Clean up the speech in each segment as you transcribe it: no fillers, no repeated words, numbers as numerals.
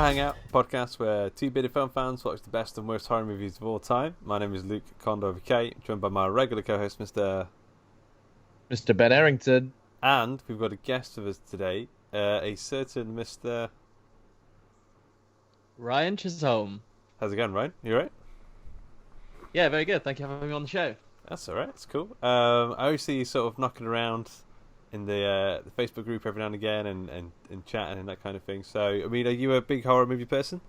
Hangout, a podcast where two bearded film fans watch the best and worst horror movies of all time. My name is Luke Condor VK, joined by my regular co-host, Mr. Ben Errington. And we've got a guest with us today, a certain Mr. Ryan Chisholm. How's it going, Ryan? You alright? Yeah, very good. Thank you for having me on the show. That's alright, that's cool. I always see you sort of knocking around in the Facebook group every now and again and chatting and that kind of thing. So, I mean, are you a big horror movie person?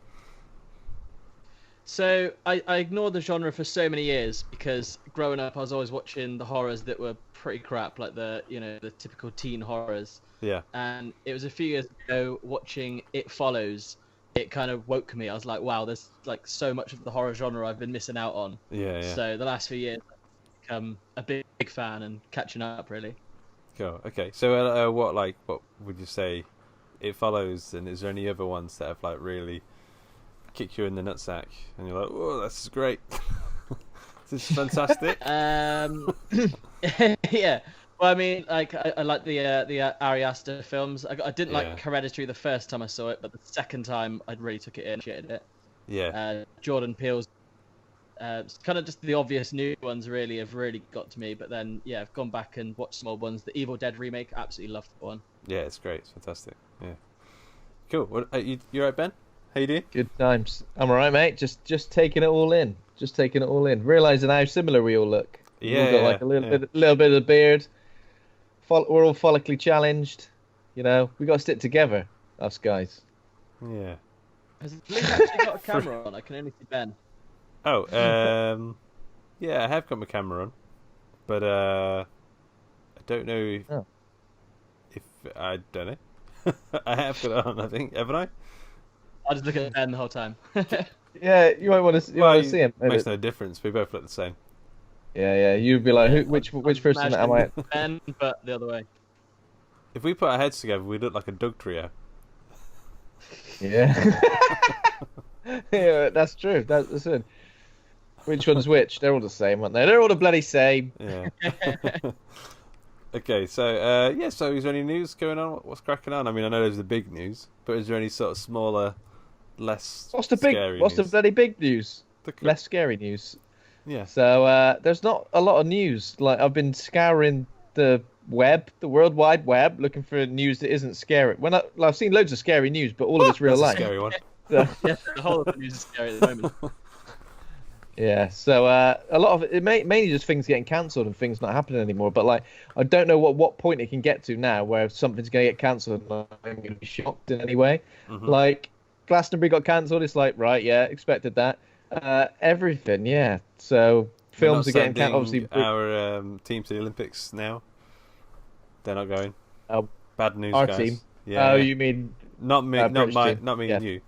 So, I ignored the genre for so many years because growing up I was always watching the horrors that were pretty crap, like the typical teen horrors. Yeah. And it was a few years ago watching It Follows. It kind of woke me. I was like, wow, there's like so much of the horror genre I've been missing out on. Yeah. So the last few years I've become a big fan and catching up, really. Cool. Okay. So, what would you say It Follows, and is there any other ones that have like really kicked you in the nutsack, and you're like, "Oh, this is great, this is fantastic." Yeah. Well, I mean, like I like the Ari Aster films. I didn't like Hereditary the first time I saw it, but the second time I really took it in, appreciated it. Yeah. Jordan Peele's. It's kind of just the obvious new ones really have really got to me, but then I've gone back and watched some old ones. The Evil Dead remake, absolutely loved that one. Yeah, it's great. It's fantastic. Yeah. Cool. What, you alright, Ben? How you doing? Good times. I'm alright, mate. Just taking it all in. Realising how similar we all look. Yeah. We've got like a little bit of the beard. We're all follically challenged. You know, we got to stick together, us guys. Yeah. Has Luke actually got a camera on? I can only see Ben. Oh, yeah, I have got my camera on, but I don't know if I don't know. I have got it on, I think, haven't I? I'll just look at Ben the whole time. Yeah, you might want to see him. Makes no difference. We both look the same. Yeah. You'd be like, which person am I? Ben, but the other way. If we put our heads together, we'd look like a Doug trio. Yeah. Yeah, that's true. That's it. Which one's which? They're all the same, aren't they? They're all the bloody same. Yeah. Okay, so so is there any news going on? What's cracking on? I mean, I know there's the big news, but is there any sort of smaller, less scary What's the news? bloody big news? Less scary news. Yeah. So there's not a lot of news. Like, I've been scouring the World Wide Web, looking for news that isn't scary. I've seen loads of scary news, but all of it's real That's life. a scary one. So, Yeah, the whole of the news is scary at the moment. yeah, so a lot of it mainly just things getting cancelled and things not happening anymore. But like, I don't know what point it can get to now where something's going to get cancelled and I'm going to be shocked in any way. Mm-hmm. Like, Glastonbury got cancelled. It's like, right, yeah, expected that. Everything, yeah. So films are getting cancelled. Obviously, our team to the Olympics now. They're not going. Oh, bad news, our guys. team. Yeah. Oh, you mean not me? Not me and you.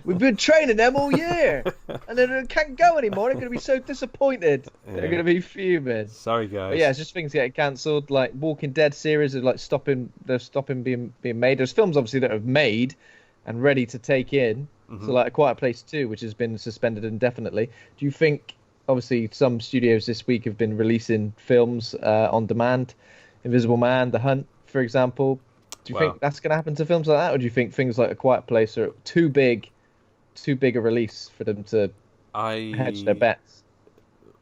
We've been training them all year, and then they can't go anymore. They're going to be so disappointed. Yeah. They're going to be fuming. Sorry, guys. But yeah, it's just things getting cancelled. Like Walking Dead series are like stopping. They're stopping being made. There's films obviously that are made and ready to take in. Mm-hmm. So like A Quiet Place 2, which has been suspended indefinitely. Do you think? Obviously, some studios this week have been releasing films on demand. Invisible Man, The Hunt, for example. Do you think that's going to happen to films like that, or do you think things like A Quiet Place are too big a release for them to hedge their bets?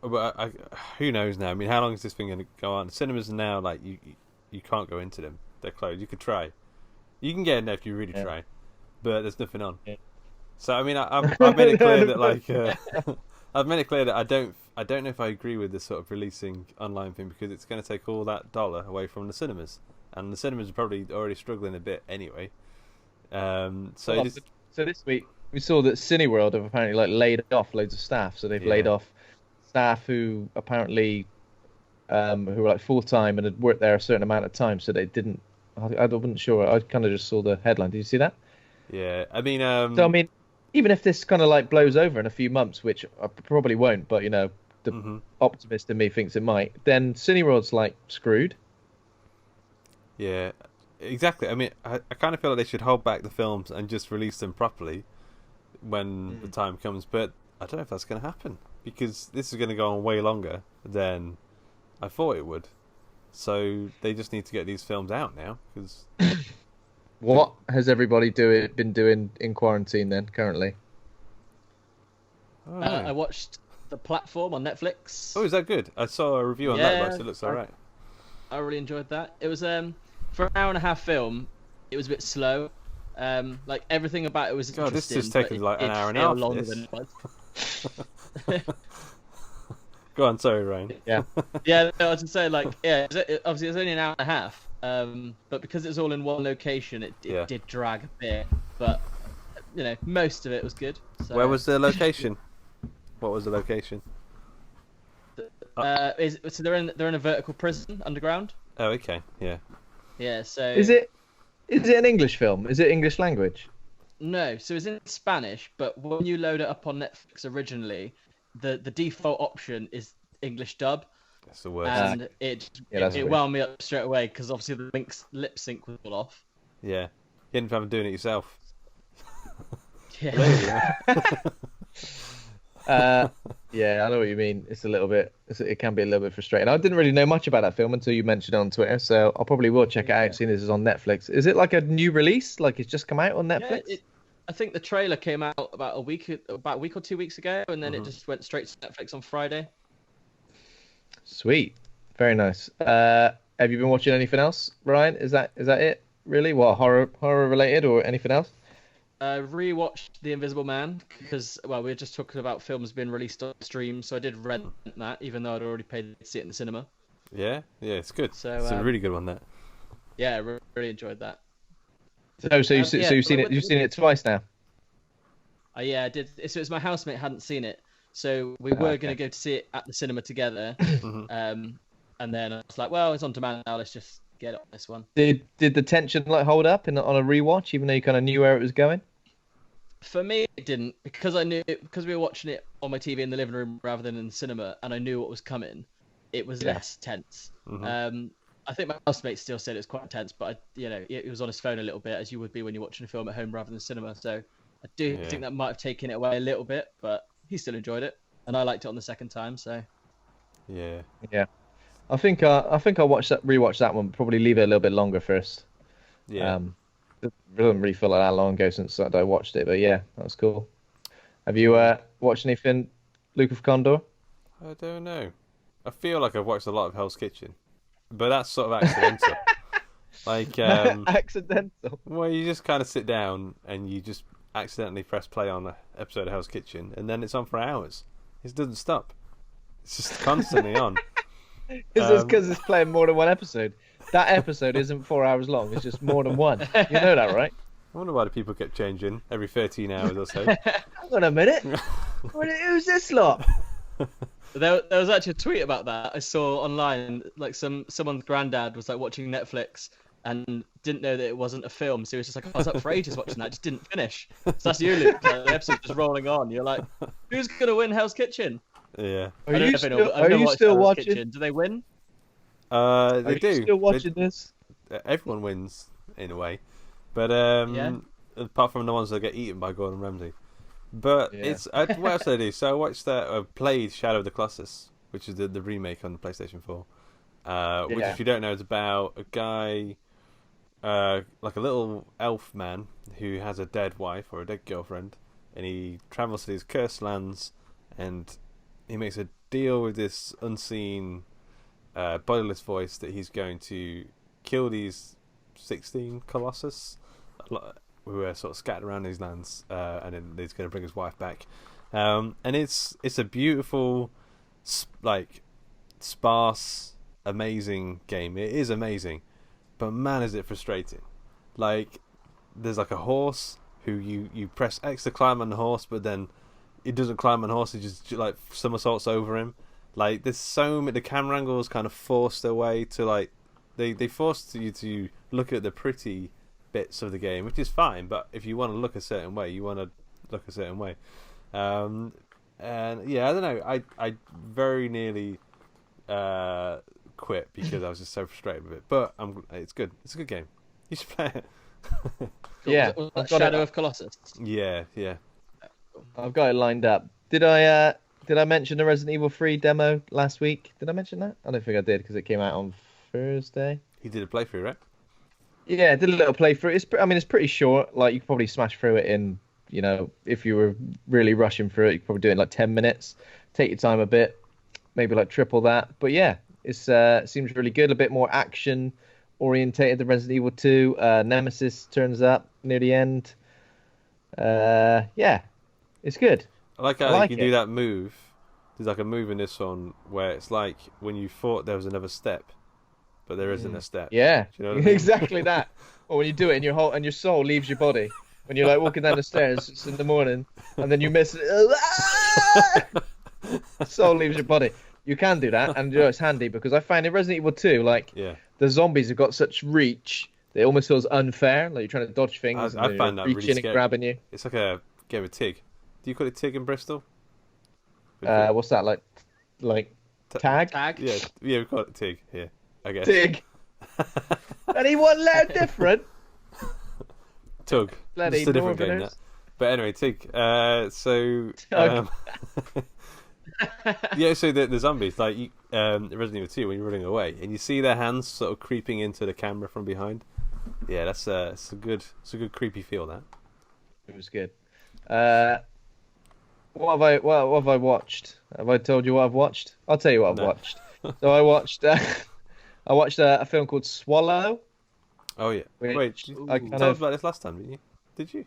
Well, who knows now? I mean, how long is this thing going to go on? Cinemas are now like you can't go into them; they're closed. You could try, you can get in there if you really try, but there's nothing on. Yeah. So I mean, I've made it clear that I've made it clear that I don't know if I agree with this sort of releasing online thing, because it's going to take all that dollar away from the cinemas. And the cinemas are probably already struggling a bit anyway. So this week we saw that Cineworld have apparently laid off loads of staff. So they've laid off staff who apparently who were like full time and had worked there a certain amount of time. So they didn't. I wasn't sure. I kind of just saw the headline. Did you see that? Yeah, I mean. So I mean, even if this kind of like blows over in a few months, which I probably won't, but you know, the optimist in me thinks it might. Then Cineworld's like screwed. Yeah, exactly. I mean, I kind of feel like they should hold back the films and just release them properly when the time comes. But I don't know if that's going to happen, because this is going to go on way longer than I thought it would. So they just need to get these films out now, because What has everybody been doing in quarantine then, currently? Oh, I watched The Platform on Netflix. is that good? I saw a review on that, but it looks alright. I really enjoyed that. It was for an hour and a half film. It was a bit slow. Like everything about it was God, this interesting. just taken like an hour and a half. Longer than it was. Go on, sorry, Ryan. Yeah. Yeah, no, I was just saying, like, obviously it was only an hour and a half. But because it's all in one location, it did drag a bit. But most of it was good. So, Where was the location? What was the location? so they're in a vertical prison underground. Oh, okay, yeah. Yeah. So Is it an English film? Is it English language? No, so it's in Spanish, but when you load it up on Netflix originally, the default option is English dub. That's the worst. And it wound me up straight away because obviously the lip sync was all off. Yeah. You ended up doing it yourself. Yeah. Yeah, I know what you mean. It can be a little bit frustrating. I didn't really know much about that film until you mentioned it on Twitter, so I probably will check it out, seeing this is on Netflix. Is it like a new release? Like it's just come out on Netflix? Yeah, I think the trailer came out about a week or 2 weeks ago, and then it just went straight to Netflix on Friday. Sweet. Very nice. Have you been watching anything else, Ryan? Is that it? Really? What, horror related or anything else? Rewatched The Invisible Man because we were just talking about films being released on stream, so I did rent that even though I'd already paid to see it in the cinema. Yeah, it's good. So it's a really good one. That. Yeah, I really enjoyed that. So you've seen it? You've seen it twice now? Yeah, I did. So it's my housemate hadn't seen it, so we were going to go to see it at the cinema together. And then I was like, well, it's on demand now. Let's just get it on this one. Did the tension hold up on a rewatch, even though you kind of knew where it was going? For me, it didn't because we were watching it on my TV in the living room rather than in the cinema, and I knew what was coming. It was less tense. I think my housemate still said it was quite tense, but he was on his phone a little bit, as you would be when you're watching a film at home rather than cinema. So I do think that might have taken it away a little bit, but he still enjoyed it, and I liked it on the second time. So yeah. I think I'll rewatch that one. Probably leave it a little bit longer first. Yeah. It doesn't really feel like that long ago since I watched it, but yeah, that was cool. Have you watched anything, Luke of Condor? I don't know. I feel like I've watched a lot of Hell's Kitchen, but that's sort of accidental. Accidental. Well, you just kind of sit down and you just accidentally press play on an episode of Hell's Kitchen, and then it's on for hours. It doesn't stop. It's just constantly on. It's because it's playing more than one episode. That episode isn't 4 hours long. It's just more than one. You know that, right? I wonder why the people kept changing every 13 hours or so. Hang on a minute. Who's this lot? There was actually a tweet about that I saw online. Like someone's granddad was like watching Netflix and didn't know that it wasn't a film, so he was just like, I was up for ages watching that, just didn't finish. So that's you, Luke. Like, the episode's just rolling on. You're like, who's gonna win Hell's Kitchen? Yeah. Are you still watching? Kitchen. Do they win? They Are do. You still watching this? Everyone wins in a way, but apart from the ones that get eaten by Gordon Ramsay. But it's what else did I do? So I watched played Shadow of the Colossus, which is the remake on the PlayStation 4. Which, if you don't know, is about a guy, like a little elf man who has a dead wife or a dead girlfriend, and he travels to these cursed lands, and he makes a deal with this unseen, bodiless voice that he's going to kill these 16 Colossus who are sort of scattered around these lands, and then he's going to bring his wife back. And it's a beautiful, sparse, amazing game. It is amazing, but man, is it frustrating. Like, there's like a horse who you press X to climb on the horse, but then it doesn't climb on the horse, it just like somersaults over him. Like, there's so many, the camera angles kind of force their way to, like, they force you to look at the pretty bits of the game, which is fine, but if you want to look a certain way, you want to look a certain way. And yeah, I don't know, I very nearly quit because I was just so frustrated with it, but it's good. It's a good game. You should play it. Yeah, Shadow of Colossus. Yeah. I've got it lined up. Did I mention the Resident Evil 3 demo last week? Did I mention that? I don't think I did because it came out on Thursday. You did a playthrough, right? Yeah, I did a little playthrough. I mean, it's pretty short. Like you could probably smash through it in, if you were really rushing through it, you could probably do it in like 10 minutes. Take your time a bit, maybe like triple that. But yeah, it seems really good. A bit more action orientated than Resident Evil 2. Nemesis turns up near the end. Yeah, it's good. I like I how you like can it. do that move. There's like a move in this one where it's like when you thought there was another step, but there isn't a step. Yeah, Do you know what I mean? exactly that. Or when you do it and your soul leaves your body. When you're like walking down the stairs it's in the morning and then you miss it. Soul leaves your body. You can do that, and it's handy because I find in Resident Evil 2, like Yeah. the zombies have got such reach, that it almost feels unfair. Like you're trying to dodge things and I they're find that really reaching and scary. grabbing you. It's like a game of Tig. Do you call it Tig in Bristol? What's that like tag? Tag. Yeah, we call it Tig here, I guess. Tig. Anyone loud different? Tug. Bloody Just a different game, Northerners. that. But anyway, Tig. Tug. Yeah, so the zombies, like Resident Evil 2, when you're running away, and you see their hands sort of creeping into the camera from behind. Yeah, it's a good creepy feel, that. It was good. What have I watched? Have I told you what I've watched? I'll tell you what I've No. watched. So I watched a film called Swallow. Oh yeah. Which Wait, I you kind told us of- about this last time, didn't you? Did you?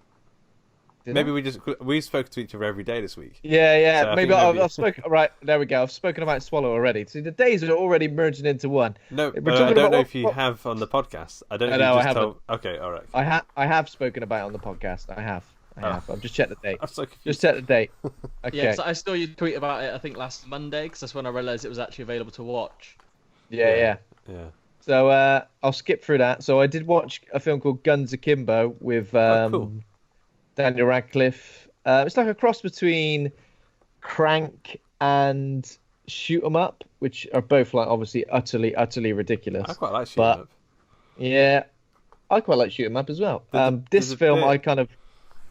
Did Maybe I? we spoke to each other every day this week. Yeah. So I maybe think I've spoken. Right, there we go. I've spoken about Swallow already. See, the days are already merging into one. No, We're I talking don't about know what- if you what- have on the podcast. I don't know I if know, you I just haven't. told. Okay, all right. I have spoken about it on the podcast. I have. Oh. I've just checked the date. I'm so confused. Just check the date. Okay. Yeah, 'cause I saw you tweet about it. I think last Monday, because that's when I realised it was actually available to watch. Yeah. Yeah. So I'll skip through that. So I did watch a film called Guns Akimbo with Cool. Daniel Radcliffe. It's like a cross between Crank and Shoot 'em Up, which are both like obviously utterly ridiculous. I quite like shooting But- up. Yeah, I quite like Shoot 'em Up as well. There's This a film bit- I kind of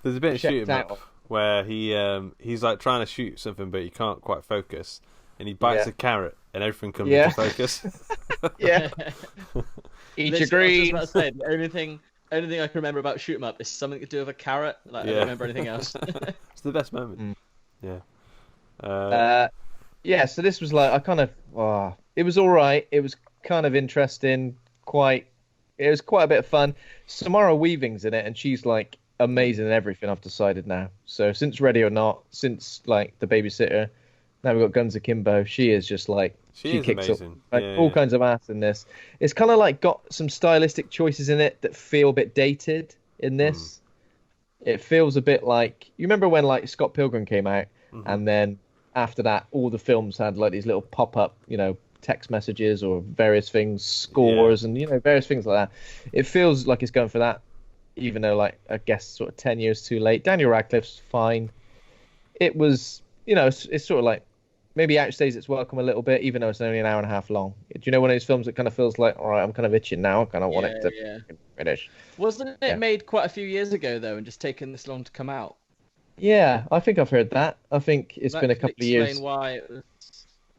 There's a bit of checked shooting out. up where he's like trying to shoot something, but he can't quite focus, and he bites Yeah. a carrot, and everything comes Yeah. into focus. yeah eat your Literally, I was just greens. about to say, the only thing I can remember about Shoot 'em Up is something to do with a carrot. Like, I Yeah. don't remember anything else. It's the best moment. Yeah. Yeah, so this was like it was all right. It was kind of interesting. It was quite a bit of fun. Samara Weaving's in it, and she's like amazing in everything. I've decided now. So since Ready or Not, since like The Babysitter, now we've got Guns Akimbo. She is just like She is kicks amazing. up Yeah, all yeah. kinds of ass in this. It's kind of like got some stylistic choices in it that feel a bit dated in this. It feels a bit like you remember when like Scott Pilgrim came out, and then after that, all the films had like these little pop-up, text messages or various things, scores, and various things like that. It feels like it's going for that, even though like I guess sort of 10 years too late. Daniel Radcliffe's fine. It was, it's sort of like maybe outstays its welcome a little bit, even though it's only an hour and a half long. Do you know one of those films that kind of feels like, all right, I'm kind of itching now. I kind of want it to Yeah. finish. Wasn't it Yeah. made quite a few years ago though, and just taken this long to come out? Yeah, I think I've heard that. I think it's That been a could couple of years. Explain why it was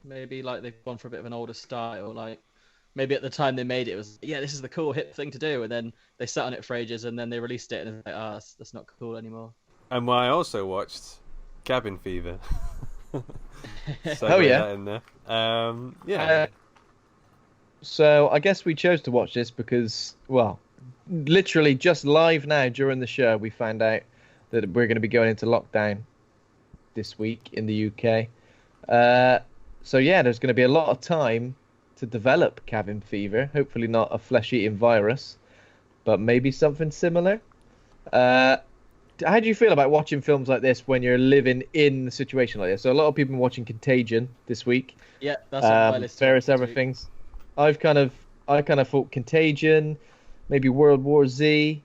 maybe like they've gone for a bit of an older style. Like maybe at the time they made it, it was this is the cool hip thing to do, and then they sat on it for ages, and then they released it, and it's like that's not cool anymore. And I also watched Cabin Fever. So Oh, yeah. that in there. Yeah. So I guess we chose to watch this because, well, literally just live now during the show, we found out that we're going to be going into lockdown this week in the UK. So yeah, there's going to be a lot of time to develop cabin fever. Hopefully not a flesh-eating virus, but maybe something similar. How do you feel about watching films like this when you're living in a situation like this? So a lot of people have been watching Contagion this week. Yeah, that's on my list. Various this other week. things. I kind of thought Contagion, maybe World War Z,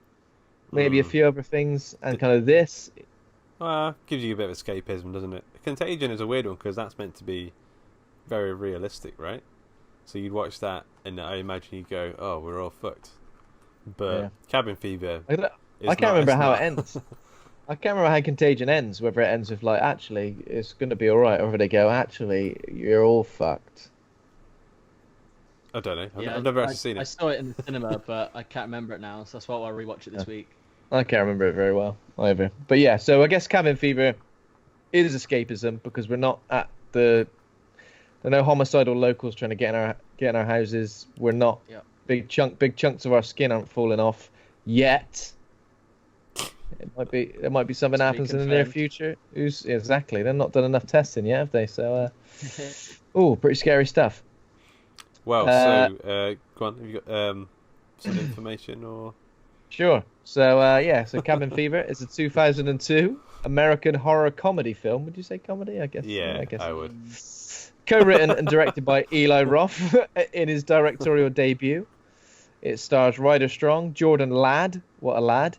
maybe a few other things, and kind of this. Well, gives you a bit of escapism, doesn't it? Contagion is a weird one because that's meant to be very realistic, right? So you'd watch that, and I imagine you go, "Oh, we're all fucked." But Yeah. Cabin Fever. I can't remember how it ends. I can't remember how Contagion ends. Whether it ends with like, actually, it's going to be all right, or whether they go, actually, you're all fucked. I don't know. Yeah, I've never actually seen I it. saw it in the cinema, but I can't remember it now, so that's why I'll rewatch it this week. I can't remember it very well either. But yeah, so I guess cabin fever is escapism because we're not at there are no homicidal locals trying to get in our houses. We're not big chunks of our skin aren't falling off yet. There might be something happens in the near future. Exactly? They've not done enough testing yet, have they? So, pretty scary stuff. Well, go on. Have you got some information or? Sure. So, so Cabin Fever is a 2002 American horror comedy film. Would you say comedy? I guess. Yeah, I guess. I would. Co-written and directed by Eli Roth in his directorial debut. It stars Ryder Strong, Jordan Ladd, what a lad,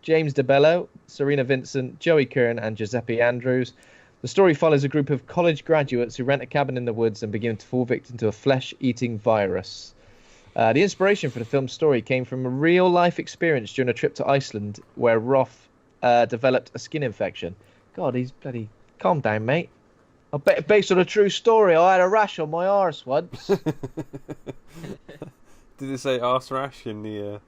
James DeBello, Cerina Vincent, Joey Kern, and Giuseppe Andrews. The story follows a group of college graduates who rent a cabin in the woods and begin to fall victim to a flesh-eating virus. The inspiration for the film's story came from a real-life experience during a trip to Iceland where Roth developed a skin infection. God, he's bloody... Calm down, mate. Based on a true story, I had a rash on my arse once. Did it say arse rash in the...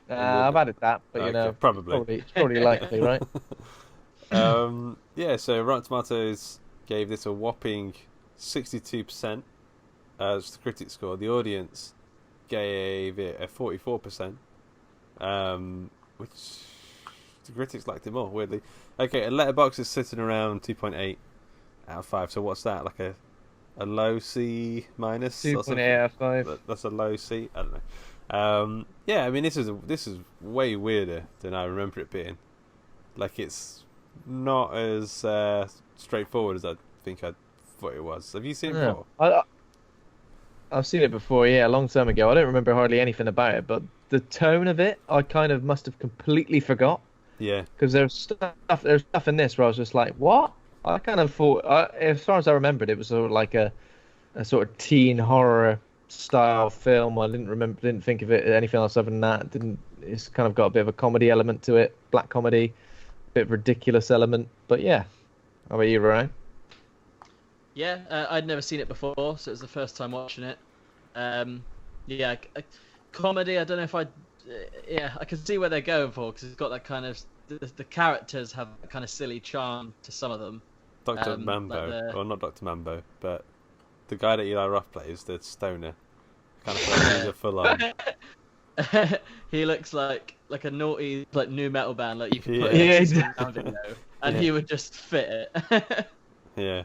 I've added that, but you know... Probably. It's probably likely, right? So Rotten Tomatoes gave this a whopping 62% as the critic score. The audience gave it a 44%, which the critics liked it more, weirdly. Okay, and Letterboxd is sitting around 2.8 out of 5. So what's that, like a low C minus? 2.8 out of 5. That's a low C? I don't know. I mean, this is way weirder than I remember it being. Like, it's not as straightforward as I think I thought it was. Have you seen it before? I've seen it before, a long time ago. I don't remember hardly anything about it, but the tone of it, I kind of must have completely forgot. Yeah. Because there's stuff in this where I was just like, what? I kind of thought, as far as I remembered, it was sort of like a sort of teen horror style film. I didn't think of it anything else other than that. It's kind of got a bit of a comedy element to it, black comedy, bit of ridiculous element. But yeah, how about you, Ryan? Yeah, I'd never seen it before, so it was the first time watching it. Comedy. I don't know if I can see where they're going for because it's got that kind of the characters have a kind of silly charm to some of them. Dr. Mambo, or not Dr. Mambo, but the guy that Eli Roth plays, the stoner, kind of like he's a full on. He looks like a naughty new metal band, like you could put around it, and he would just fit it. Yeah.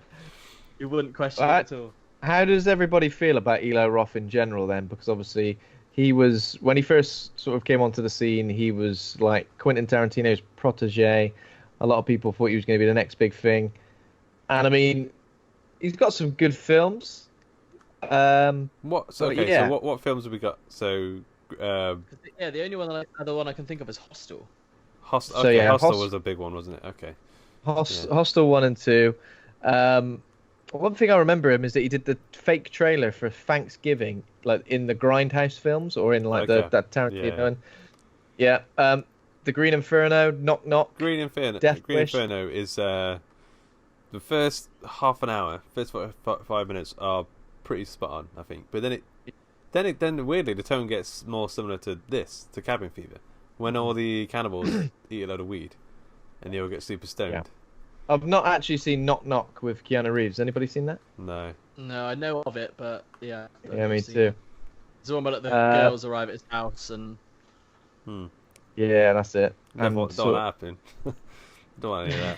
You wouldn't question it at all. How does everybody feel about Eli Roth in general then? Because obviously he was, when he first sort of came onto the scene, he was like Quentin Tarantino's protege. A lot of people thought he was going to be the next big thing. And I mean, he's got some good films. So what films have we got? So the only other one I can think of is Hostel. Hostel was a big one, wasn't it? Okay. Hostel 1 and 2. One thing I remember him is that he did the fake trailer for Thanksgiving, like in the Grindhouse films, or in like that Tarantino one. Yeah. The Green Inferno, Knock Knock. Green Inferno. Green Inferno is the first half an hour, first 5 minutes are pretty spot on, I think. But then weirdly the tone gets more similar to Cabin Fever, when all the cannibals eat a load of weed, and they all get super stoned. Yeah. I've not actually seen Knock Knock with Keanu Reeves. Anybody seen that? No. No, I know of it, but yeah. Yeah, me too. It's the one where the girls arrive at his house and. Yeah, that's it. Don't want that happen. Don't want any of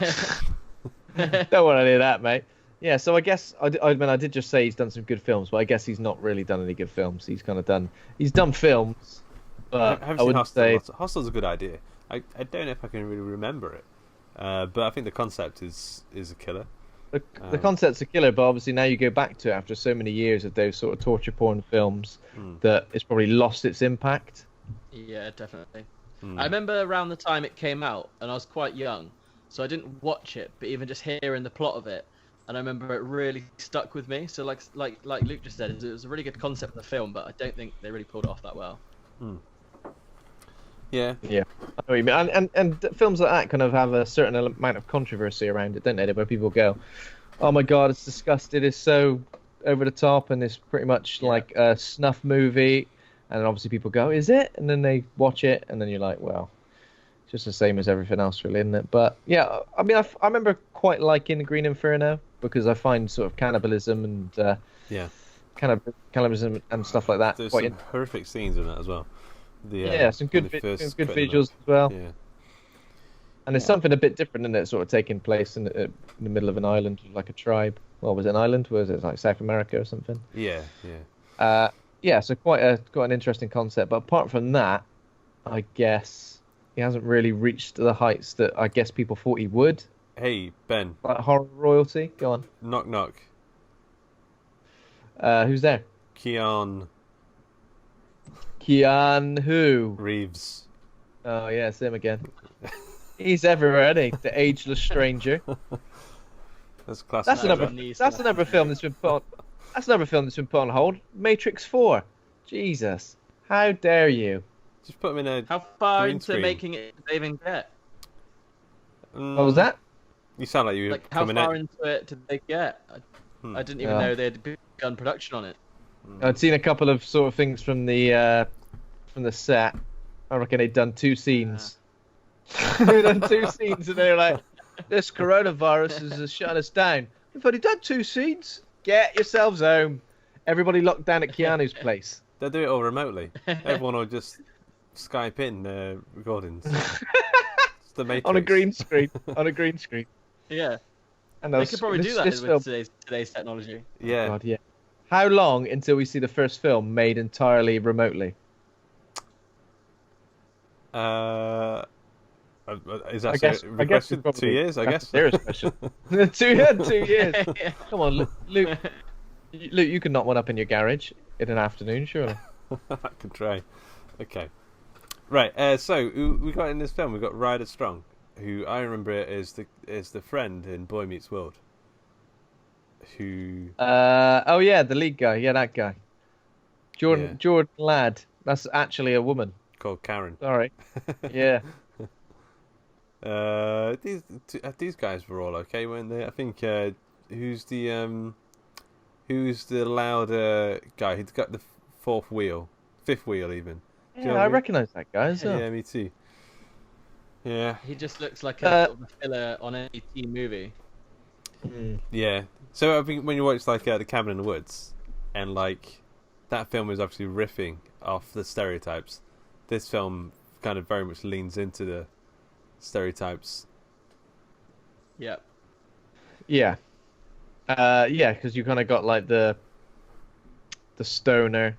that. Don't want any of that, mate. Yeah, so I guess I did just say he's done some good films, but I guess he's not really done any good films. He's done films, but I wouldn't say Hostel's a good idea. I don't know if I can really remember it. But I think the concept is a killer. The concept's a killer, but obviously now you go back to it after so many years of those sort of torture porn films that it's probably lost its impact. Yeah, definitely. I remember around the time it came out, and I was quite young, so I didn't watch it, but even just hearing the plot of it, and I remember it really stuck with me. So like Luke just said, it was a really good concept of the film, but I don't think they really pulled it off that well. Yeah. I know what you mean. And films like that kind of have a certain amount of controversy around it, don't they? Where people go, "Oh my god, it's disgusting! It's so over the top and it's pretty much like a snuff movie. And then obviously people go, is it? And then they watch it, and then you're like, well, it's just the same as everything else, really, isn't it? But yeah, I mean, I remember quite liking Green Inferno because I find sort of cannibalism and cannibalism and stuff like that. There's quite some horrific scenes in that as well. Some good visuals as well. Yeah. And there's something a bit different in it, sort of taking place in the middle of an island, like a tribe. Well, was it an island? Was it like South America or something? Yeah, yeah. So quite an interesting concept. But apart from that, I guess he hasn't really reached the heights that I guess people thought he would. Hey, Ben. Like horror royalty. Go on. Knock, knock. Who's there? Keanu who? Reeves. Oh yeah, it's him again. He's everywhere, isn't he? The ageless stranger. That's classic. That's another film that's been put on. That's another film that's been put on hold. Matrix 4. Jesus, how dare you? Just put him in a. How far green into screen. making it did they even get? What was that? You sound like you were Like, how coming far out. into it did they get? I didn't even know they had begun production on it. I'd seen a couple of sort of things from the set. I reckon they'd done 2 scenes. They'd done 2 scenes, and they were like, "This coronavirus is shutting us down. We've only done 2 scenes. Get yourselves home. Everybody locked down at Keanu's place." They'll do it all remotely. Everyone will just Skype in recordings. It's the Matrix. On a green screen. Yeah, And they could probably do that with today's technology. Yeah. God, yeah. How long until we see the first film made entirely remotely? Is that a question? 2 years, I guess. Serious question. 2 years. Yeah. Come on, Luke. Luke, you can knock one up in your garage in an afternoon, surely. I can try. Okay. Right. So we got in this film. We got Ryder Strong, who I remember is the friend in Boy Meets World. Who? Oh yeah, the lead guy. Yeah, that guy. Jordan Ladd. That's actually a woman. Called Karen. Sorry. Yeah. These guys were all okay, weren't they? I think who's the louder guy? He's got the fifth wheel even. Yeah, I recognise that guy as well. Yeah, me too. Yeah. He just looks like a sort of a filler on any teen movie. Yeah. So I think when you watch like The Cabin in the Woods, and like that film is obviously riffing off the stereotypes, this film kind of very much leans into the stereotypes. Yeah. Yeah. Because you kind of got like the stoner,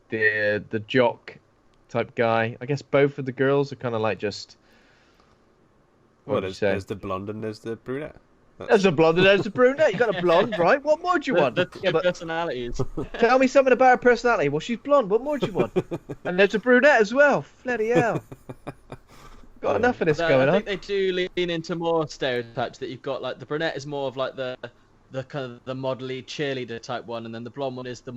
the jock type guy. I guess both of the girls are kind of like just. There's the blonde and there's the brunette. There's a blonde and there's a brunette. You got a blonde, right? What more do you want? The two personalities. Tell me something about her personality. Well, she's blonde. What more do you want? And there's a brunette as well. Bloody hell. Got enough of this going on. I think they do lean into more stereotypes. That you've got like the brunette is more of like the kind of the modelly cheerleader type one, and then the blonde one is the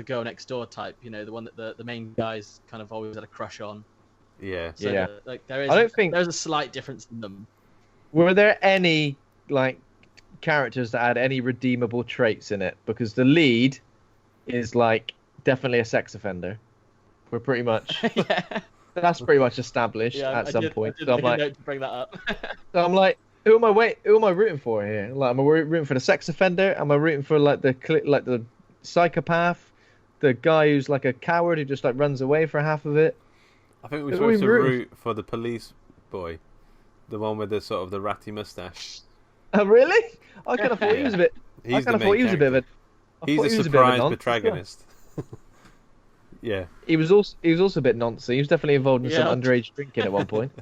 girl next door type. You know, the one that the main guy's kind of always had a crush on. Yeah. So, yeah. Like there is. I don't think there's a slight difference in them. Were there any like characters that had any redeemable traits in it? Because the lead is like definitely a sex offender. We're pretty much. Yeah. That's pretty much established at some point. I did note to bring that up. So I'm like, who am I rooting for here? Like, am I rooting for the sex offender? Am I rooting for like the psychopath, the guy who's like a coward who just like runs away for half of it? I think we're supposed to root for the police boy, the one with the sort of the ratty mustache. Oh really? I kind of thought he was a bit. He's I kind of thought he was a bit of a. He's a surprise protagonist. Yeah. He was also a bit noncy. He was definitely involved in some underage drinking at one point.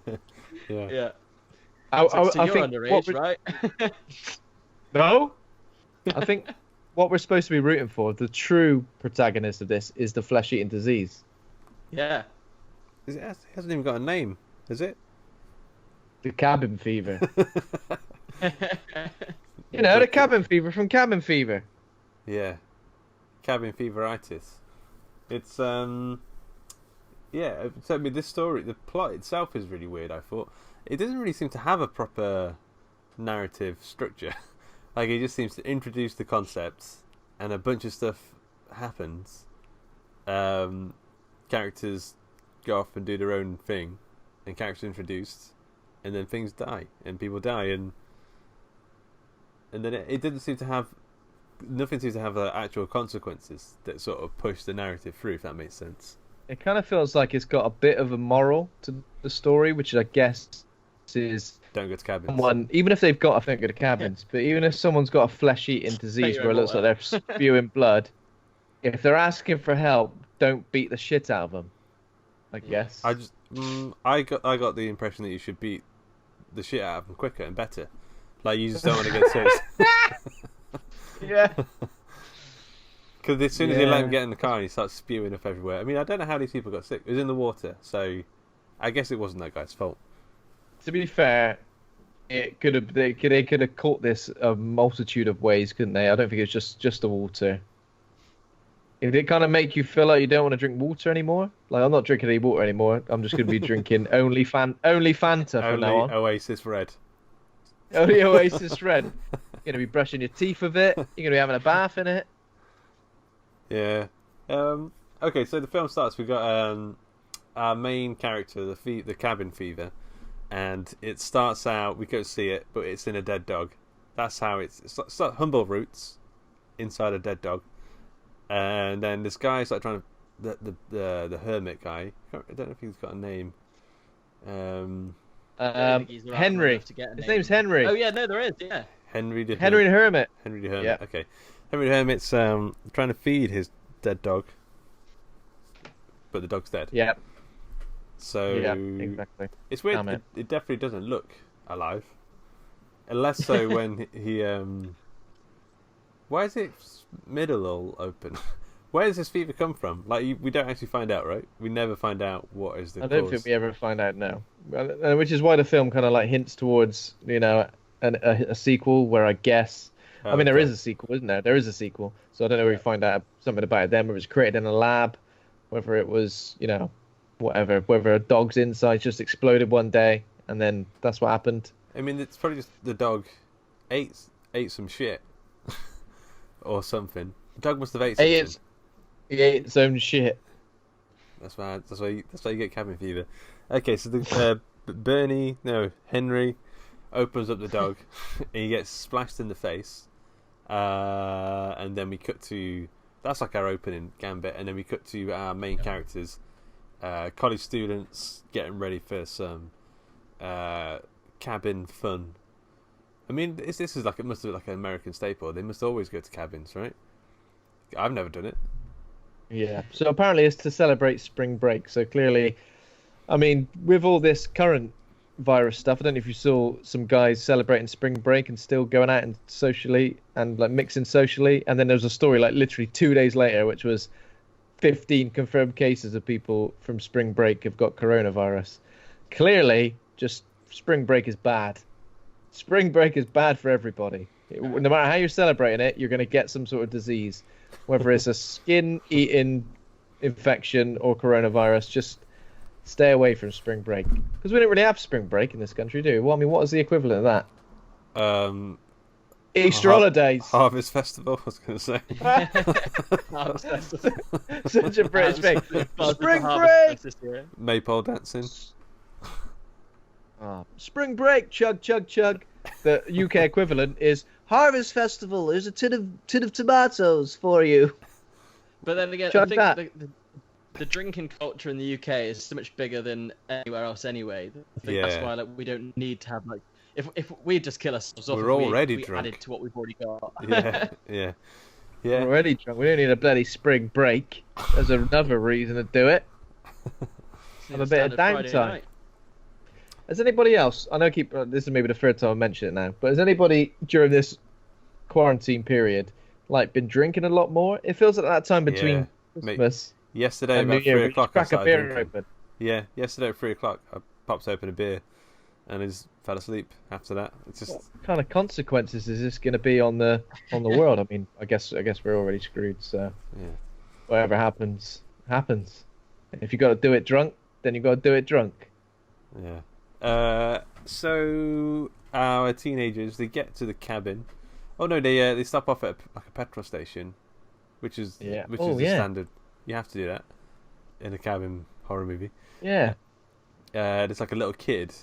Yeah. Yeah. So you're think underage, right? No. I think what we're supposed to be rooting for, the true protagonist of this, is the flesh-eating disease. Yeah. It hasn't even got a name, is it? The cabin fever. You know, the cabin fever from Cabin Fever. Yeah. Cabin feveritis. It's certainly this story, the plot itself is really weird. I thought it doesn't really seem to have a proper narrative structure. Like it just seems to introduce the concepts and a bunch of stuff happens. Characters go off and do their own thing, and characters introduced, and then things die, and people die, and then it didn't seem to have nothing seems to have actual consequences that sort of push the narrative through, if that makes sense. It kind of feels like it's got a bit of a moral to the story, which I guess is don't go to cabins. Someone, even if they've got, I think, go to cabins, but even if someone's got a flesh-eating disease where it looks like they're spewing blood, if they're asking for help, don't beat the shit out of them. I guess. I got the impression that you should beat the shit out of them quicker and better. Like you just don't want to get serious. Yeah. Because as soon as you let him get in the car, he starts spewing up everywhere. I mean, I don't know how these people got sick. It was in the water, so I guess it wasn't that guy's fault. To be fair, it could have they could have caught this a multitude of ways, couldn't they? I don't think it's just the water. If it kind of make you feel like you don't want to drink water anymore, like I'm not drinking any water anymore. I'm just going to be drinking only Fanta from now on. Oasis Red. Only Oasis Red. You're going to be brushing your teeth with it. You're going to be having a bath in it. Yeah. Okay, so the film starts. We've got our main character, the cabin fever, and it starts out. We go see it, but it's in a dead dog. That's how it's like humble roots inside a dead dog, and then this guy's like trying to the hermit guy. I don't know if he's got a name. Henry. His name's Henry. Oh yeah, no, there is. Yeah. Henry the Hermit. Henry the Hermit. Yeah. Okay. Henry the Hermit's trying to feed his dead dog, but the dog's dead. Yeah. So yeah, exactly. It's weird. It definitely doesn't look alive, unless so when he. Why is it middle all open? Where does this fever come from? Like we don't actually find out, right? We never find out what is the cause. I don't think we ever find out now, which is why the film kind of like hints towards a sequel where I guess. I mean, there is a sequel, isn't there? There is a sequel. So I don't know if we find out something about it then, whether it was created in a lab, whether it was, whatever, whether a dog's insides just exploded one day, and then that's what happened. I mean, it's probably just the dog ate some shit or something. The dog must have ate something. He ate its own shit. That's why you get cabin fever. Okay, so Henry opens up the dog, and he gets splashed in the face. And then we cut to that's like our opening gambit, and then we cut to our main characters, college students getting ready for some cabin fun. I mean, this is like, it must be like an American staple. They must always go to cabins, right? I've never done it. Yeah. So apparently it's to celebrate spring break. So clearly, I mean, with all this current virus stuff, I don't know if you saw some guys celebrating spring break and still going out and socially and like mixing socially, and then there was a story like literally 2 days later which was 15 confirmed cases of people from spring break have got coronavirus. Clearly just spring break is bad. Spring break is bad for everybody. No matter how you're celebrating it, you're going to get some sort of disease, whether it's a skin eating infection or coronavirus. Just stay away from spring break, because we don't really have spring break in this country, do we? Well, I mean, what is the equivalent of that? Easter holidays. Harvest Festival, I was going to say. Harvest Festival. Such a British thing. Spring break! Maypole dancing. Spring break, chug, chug, chug. The UK equivalent is Harvest Festival. There's a tin of tomatoes for you. But then again, chug I think that. The drinking culture in the UK is so much bigger than anywhere else anyway. I think that's why we don't need to have if we just kill ourselves off. We're already we drunk. Added to what we've already got. Yeah. We're already drunk. We don't need a bloody spring break. There's another reason to do it. Have a bit of downtime. Has anybody else? I know this is maybe the third time I mention it now, but has anybody during this quarantine period been drinking a lot more? It feels like that time between Christmas. Yesterday about 3 o'clock I started drinking. Yeah, yesterday at 3 o'clock I popped open a beer and I just fell asleep after that. It's just... What kind of consequences is this going to be on the world? I mean, I guess we're already screwed. So whatever happens, happens. If you got to do it drunk, then you got to do it drunk. Yeah. So our teenagers, they get to the cabin. Oh no, they stop off at a petrol station, which is Yeah. which Oh, is the yeah. standard. You have to do that in a cabin horror movie. Yeah. There's like a little kid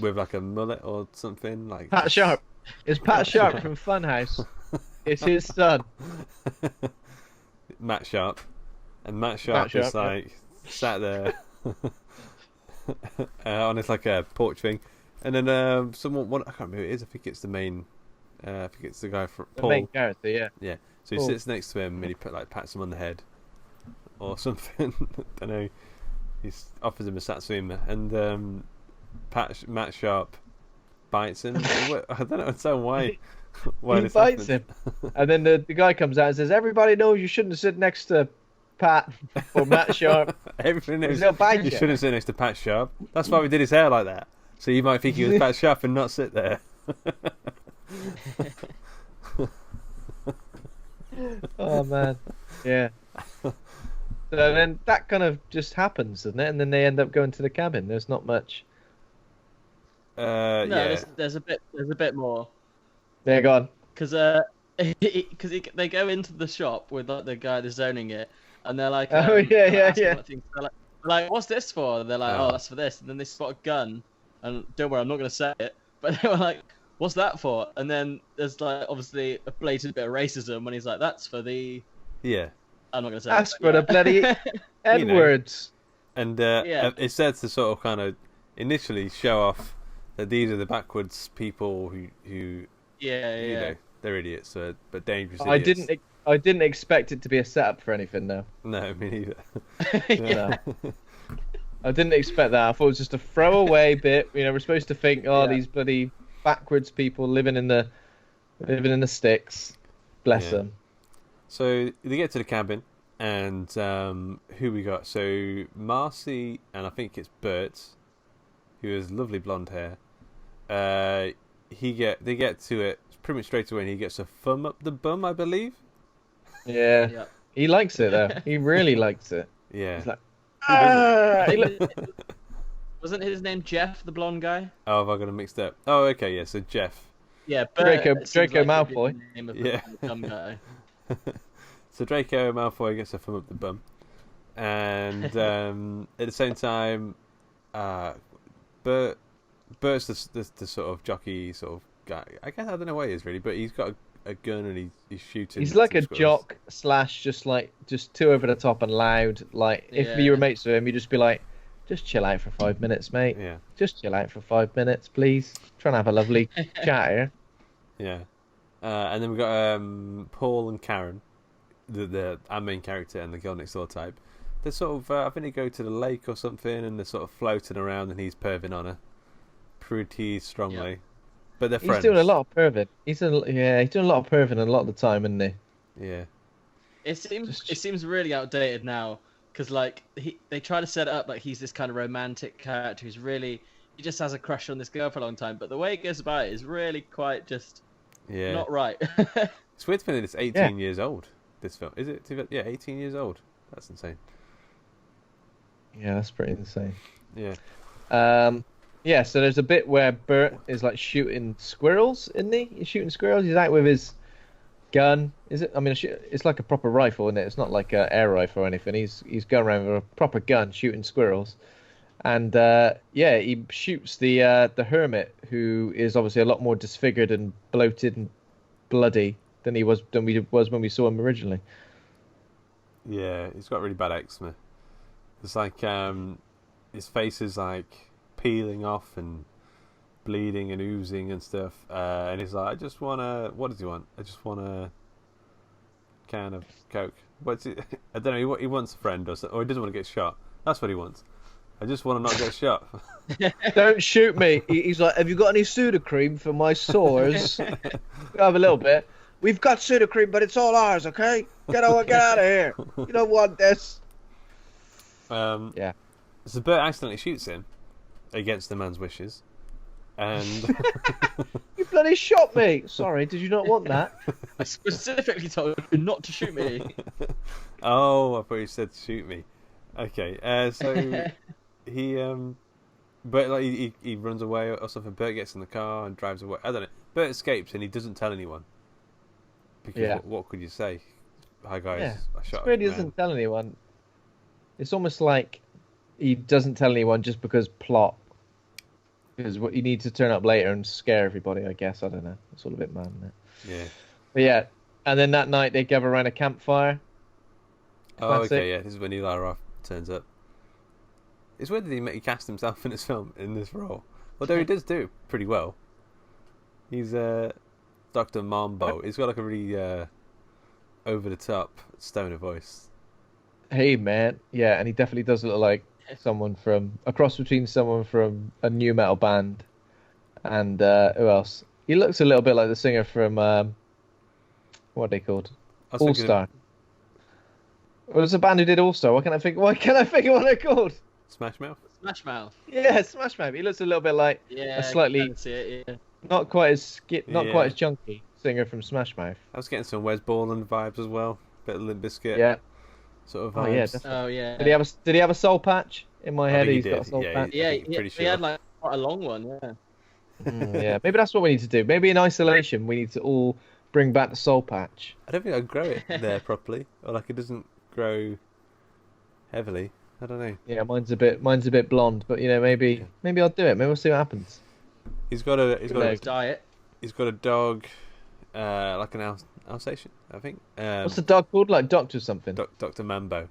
with like a mullet or something like. Pat Sharp. It's Pat Sharp from Funhouse. It's his son. Matt Sharp, and Matt Sharp is like sat there on his like a porch thing, and then someone, I can't remember who it is. I think it's the main. I think it's the guy from Paul. The main character, yeah. Yeah. So he sits next to him and he pats him on the head, or something. I don't know. He offers him a satsuma, and Matt Sharp bites him. I don't understand why. Why he bites him, and then the guy comes out and says, "Everybody knows you shouldn't sit next to Pat or Matt Sharp. Everybody knows you shouldn't sit next to Pat Sharp. That's why we did his hair like that, so you might think he was Pat Sharp and not sit there." Oh man, yeah. So then that kind of just happens, doesn't it? And then they end up going to the cabin. There's not much. No, yeah. there's a bit more. They're gone. Because they go into the shop with like, the guy that's owning it, and they're like, yeah. They're like, what's this for? And they're like, oh, that's for this. And then they spot a gun, and don't worry, I'm not going to say it, but they were like, what's that for? And then there's like obviously a blatant bit of racism when he's like, that's for the. Yeah. I'm not going to say. That's for the bloody N-words. And it said to sort of kind of initially show off that these are the backwards people who you know, they're idiots, but dangerous idiots. I didn't expect it to be a setup for anything, though. No, me neither. Yeah. I didn't expect that. I thought it was just a throwaway bit. You know, we're supposed to think, these bloody backwards people living in the sticks. Bless them. So they get to the cabin, and who we got? So Marcy, and I think it's Bert, who has lovely blonde hair. They get to it pretty much straight away, and he gets a thumb up the bum, I believe. Yeah. He likes it though. He really likes it. Yeah. He's like, wasn't his name Jeff, the blonde guy? Oh, have I got him mixed up? Oh, okay, yeah. So Jeff. Yeah, Draco like Malfoy. The name of the dumb guy. So Draco Malfoy gets a thumb up the bum, and at the same time, Bert's the sort of jockey sort of guy. I guess I don't know what he is really, but he's got a gun and he's shooting. He's like a jock / just too over the top and loud. Like if you were mates with him, you'd just be like, just chill out for 5 minutes, mate. Yeah. Just chill out for 5 minutes, please. Trying to have a lovely chat here. Yeah. And then we've got Paul and Karen, our main character and the girl next door type. They're sort of, I think they go to the lake or something, and they're sort of floating around, and he's perving on her pretty strongly. Yeah. But they're friends. He's doing a lot of perving. He's doing a lot of perving a lot of the time, isn't he? Yeah. It seems really outdated now, because like they try to set it up like he's this kind of romantic character who's really, he just has a crush on this girl for a long time, but the way it goes about it is really quite just not right. It's weird to think that it's 18 years old, this film. Is it? Yeah, 18 years old. That's insane. Yeah, that's pretty insane. Yeah. Yeah, so there's a bit where Bert is like shooting squirrels, isn't he? He's shooting squirrels. He's out with his gun. Is it? I mean, it's like a proper rifle, isn't it? It's not like an air rifle or anything. He's going around with a proper gun shooting squirrels. And he shoots the hermit, who is obviously a lot more disfigured and bloated and bloody than we was when we saw him originally. Yeah, he's got really bad eczema. It's like his face is like peeling off and bleeding and oozing and stuff. And he's like, I just want to... What does he want? I just want a can of Coke. What's it? I don't know. He wants a friend or he doesn't want to get shot. That's what he wants. I just want to not get shot. Don't shoot me. He's like, have you got any Sudocrem for my sores? Have a little bit. We've got Sudocrem, but it's all ours, okay? Get out of here. You don't want this. Yeah. So Bert accidentally shoots him against the man's wishes. And you bloody shot me. Sorry, did you not want that? I specifically told you not to shoot me. Oh, I thought you said shoot me. Okay, so he but like he runs away or something. Bert gets in the car and drives away. I don't know. Bert escapes and he doesn't tell anyone because what could you say? "Hi guys, Yeah, I shot." it's weird. He doesn't tell anyone. It's almost like he doesn't tell anyone just because plot. Because you need to turn up later and scare everybody. I guess I don't know. It's all a bit mad, isn't it? Yeah. But yeah, and then that night they gather around a campfire. Oh, Classic. okay, yeah. This is when Eli Roth turns up. It's weird that he cast himself in this film in this role, although he does do it pretty well. He's Dr. Mambo. He's got like a really over the top stoner voice. Hey man, yeah, and he definitely does look like someone from a cross between someone from a new metal band and who else? He looks a little bit like the singer from what are they called? All Star. Well, it's a band who did All Star. Why can't I think of what they're called? Smash Mouth. Smash Mouth. Yeah, Smash Mouth. He looks a little bit like a slightly not quite as quite as chunky singer from Smash Mouth. I was getting some Wes Borland vibes as well. Bit of Limp Bizkit. Yeah. Sort of vibes. Oh yeah. Did he have a soul patch? In my head, he's got a soul patch. Yeah, he had like quite a long one. Yeah. Yeah, maybe that's what we need to do. Maybe in isolation, we need to all bring back the soul patch. I don't think I'd grow it there properly, or like it doesn't grow heavily. I don't know. Yeah, mine's a bit blonde, but maybe I'll do it. Maybe we'll see what happens. He's got a diet. He's got a dog, like an Alsatian, I think. What's the dog called? Like Doctor something. Dr. Mambo.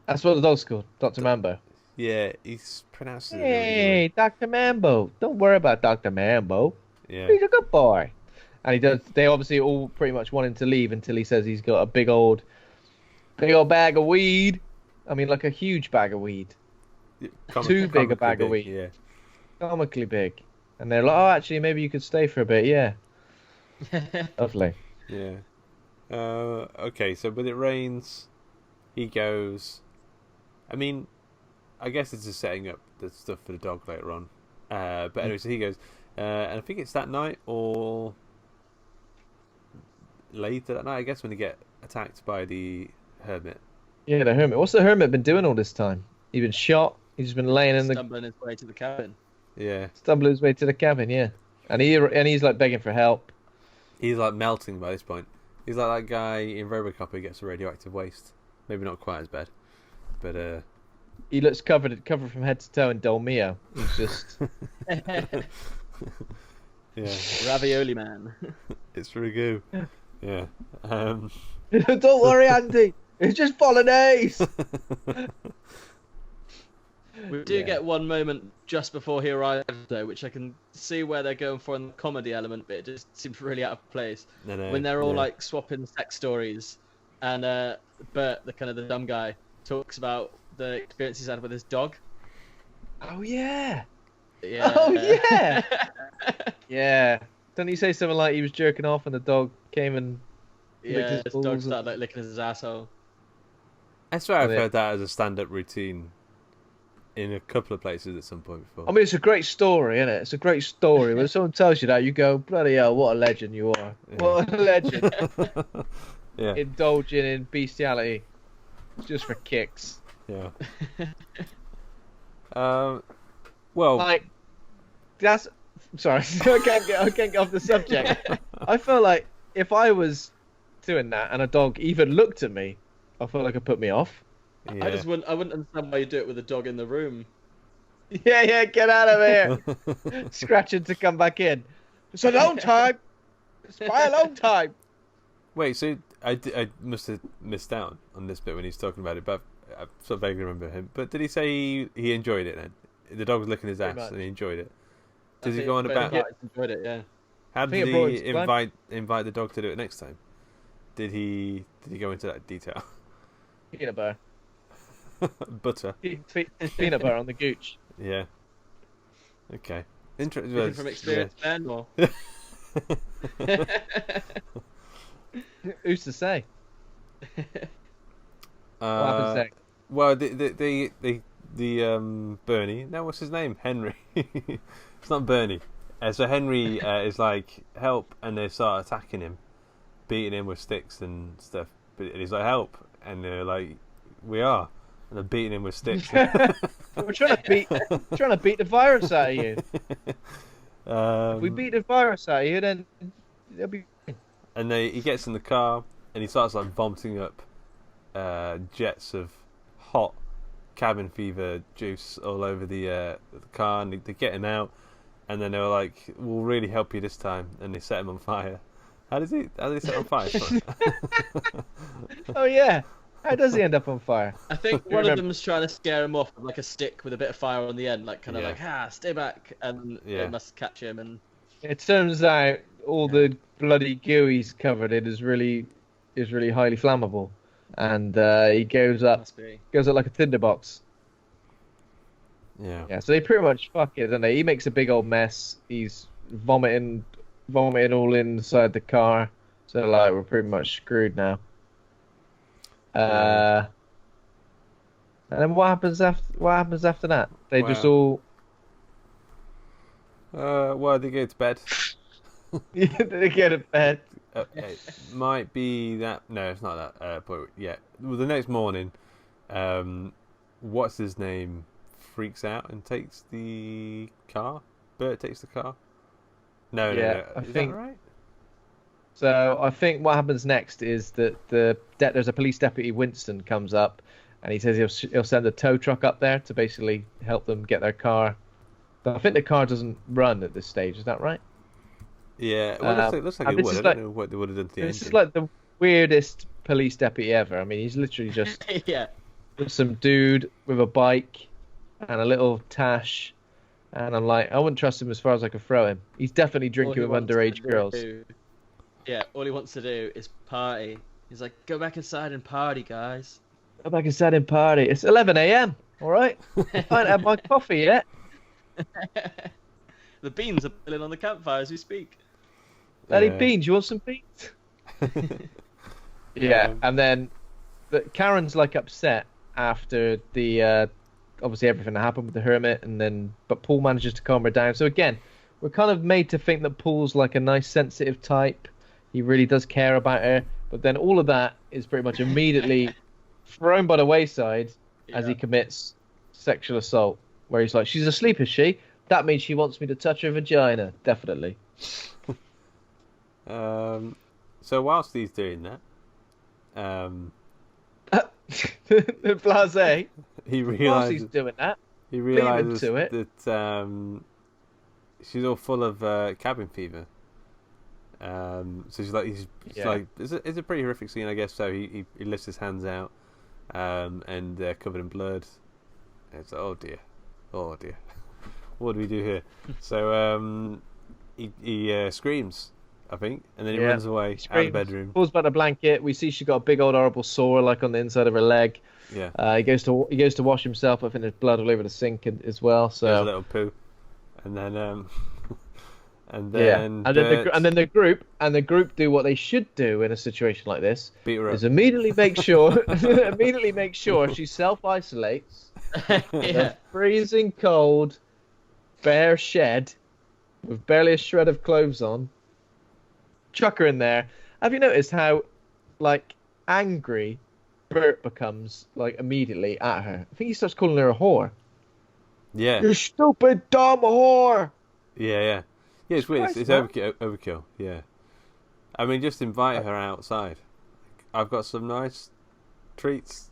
That's what the dog's called, Dr. Mambo. Yeah, he's pronounced it. Hey, Dr. Mambo. Don't worry about Dr. Mambo. Yeah. He's a good boy. And he does. They obviously all pretty much want him to leave until he says he's got a big old bag of weed. I mean, like a huge bag of weed. Too big a bag of weed. Yeah. Comically big. And they're like, oh, actually, maybe you could stay for a bit. Yeah. Lovely. Yeah. Okay, so when it rains, he goes. I mean, I guess it's just setting up the stuff for the dog later on. But anyway, so he goes, and I think it's that night or later that night, I guess, when they get attacked by the hermit. Yeah, the hermit. What's the hermit been doing all this time? He's been shot. He's been laying in stumbling his way to the cabin. Yeah. Stumbling his way to the cabin, yeah. And he's like begging for help. He's like melting by this point. He's like that guy in RoboCop who gets a radioactive waste. Maybe not quite as bad, but he looks covered from head to toe in Dolmio. He's just yeah, ravioli man. It's really good. Yeah. Don't worry, Andy. It's just bolognese. We do get one moment just before he arrives, though, which I can see where they're going for in the comedy element, but it just seems really out of place. When they're all like swapping sex stories, and Bert, the dumb guy, talks about the experience he's had with his dog. Oh yeah. Yeah. Oh yeah. Yeah. Don't he say something like he was jerking off and the dog came and licked his dog started like licking his asshole. I swear I've heard that as a stand-up routine in a couple of places at some point before. I mean, it's a great story, isn't it? It's a great story. When someone tells you that, you go, bloody hell, what a legend you are. Yeah. What a legend. Yeah. Indulging in bestiality just for kicks. Yeah. Well, like that's sorry, I can't get off the subject. I feel like if I was doing that and a dog even looked at me, I feel like it put me off. Yeah. I wouldn't understand why you do it with a dog in the room. Yeah, get out of here. Scratching to come back in. It's a long time. It's quite a long time. Wait, so I must have missed out on this bit when he's talking about it, but I sort of vaguely remember him. But did he say he enjoyed it then? The dog was licking his ass and he enjoyed it. Does he go on about? Yeah, enjoyed it. Yeah. How did he invite the dog to do it next time? Did he go into that detail? Peanut butter. Butter. Peanut butter on the gooch. Yeah. Okay. Interesting from experience, Ben. Or... Who's to say? What happens next? Well, the Bernie. No, what's his name? Henry. It's not Bernie. So Henry is like help, and they start attacking him, beating him with sticks and stuff. But he's like help, and they're like, we are, and they're beating him with sticks. We're trying to beat the virus out of you. If we beat the virus out of you, then it'll be. And he gets in the car, and he starts like vomiting up jets of hot cabin fever juice all over the car, and they get him out, and then they were like, "We'll really help you this time," and they set him on fire. How did they set him on fire? Oh yeah, how does he end up on fire? I think one of them was trying to scare him off with like a stick with a bit of fire on the end, like kind of like stay back, and they must catch him. And it turns out all the bloody goo he's covered in is really highly flammable, and he goes up like a tinderbox. Yeah. Yeah. So they pretty much fuck it, don't they? He makes a big old mess. He's vomiting all inside the car. So like we're pretty much screwed now. And then what happens after that? They just all. Well, they go to bed. They get to bed. It might be that. No, it's not that. But yeah, well, the next morning, what's his name freaks out and takes the car. Bert takes the car. No. Is that right? So I think what happens next is that there's a police deputy, Winston, comes up, and he says he'll send a tow truck up there to basically help them get their car. But I think the car doesn't run at this stage. Is that right? Yeah. Well, it looks like it would. I don't know what they would have done to the engine. This is like the weirdest police deputy ever. I mean, he's literally just some dude with a bike and a little tash. And I'm like, I wouldn't trust him as far as I could throw him. He's definitely drinking with underage girls. Yeah, all he wants to do is party. He's like, go back inside and party, guys. Go back inside and party. It's 11 a.m., all right? I haven't had my coffee yet. The beans are boiling on the campfire as we speak. Daddy Beans, you want some beans? Yeah, and then Karen's like upset after the obviously everything that happened with the hermit, but Paul manages to calm her down. So again, we're kind of made to think that Paul's like a nice, sensitive type. He really does care about her, but then all of that is pretty much immediately thrown by the wayside as he commits sexual assault, where he's like, she's asleep, is she? That means she wants me to touch her vagina. Definitely. So whilst he's doing that, Blasé. He realizes whilst he's doing that, he realizes that she's all full of cabin fever. So she's like, it's a pretty horrific scene, I guess. So he lifts his hands out, and they're covered in blood. And it's like, oh dear, what do we do here? So he screams, I think, and then he runs away out of the bedroom. Pulls back the blanket. We see she got a big old horrible sore, like on the inside of her leg. Yeah. He goes to wash himself. I think there's blood all over the sink as well. So there's a little poo, and then and then the group do what they should do in a situation like this. Beat her up. Is immediately make sure she self-isolates in a freezing cold bare shed with barely a shred of clothes on. Chuck her in there. Have you noticed how like angry Bert becomes like immediately at her? I think he starts calling her a whore. Yeah. You stupid dumb whore. Yeah, it's weird. It's overkill. Yeah. I mean, just invite her outside. I've got some nice treats.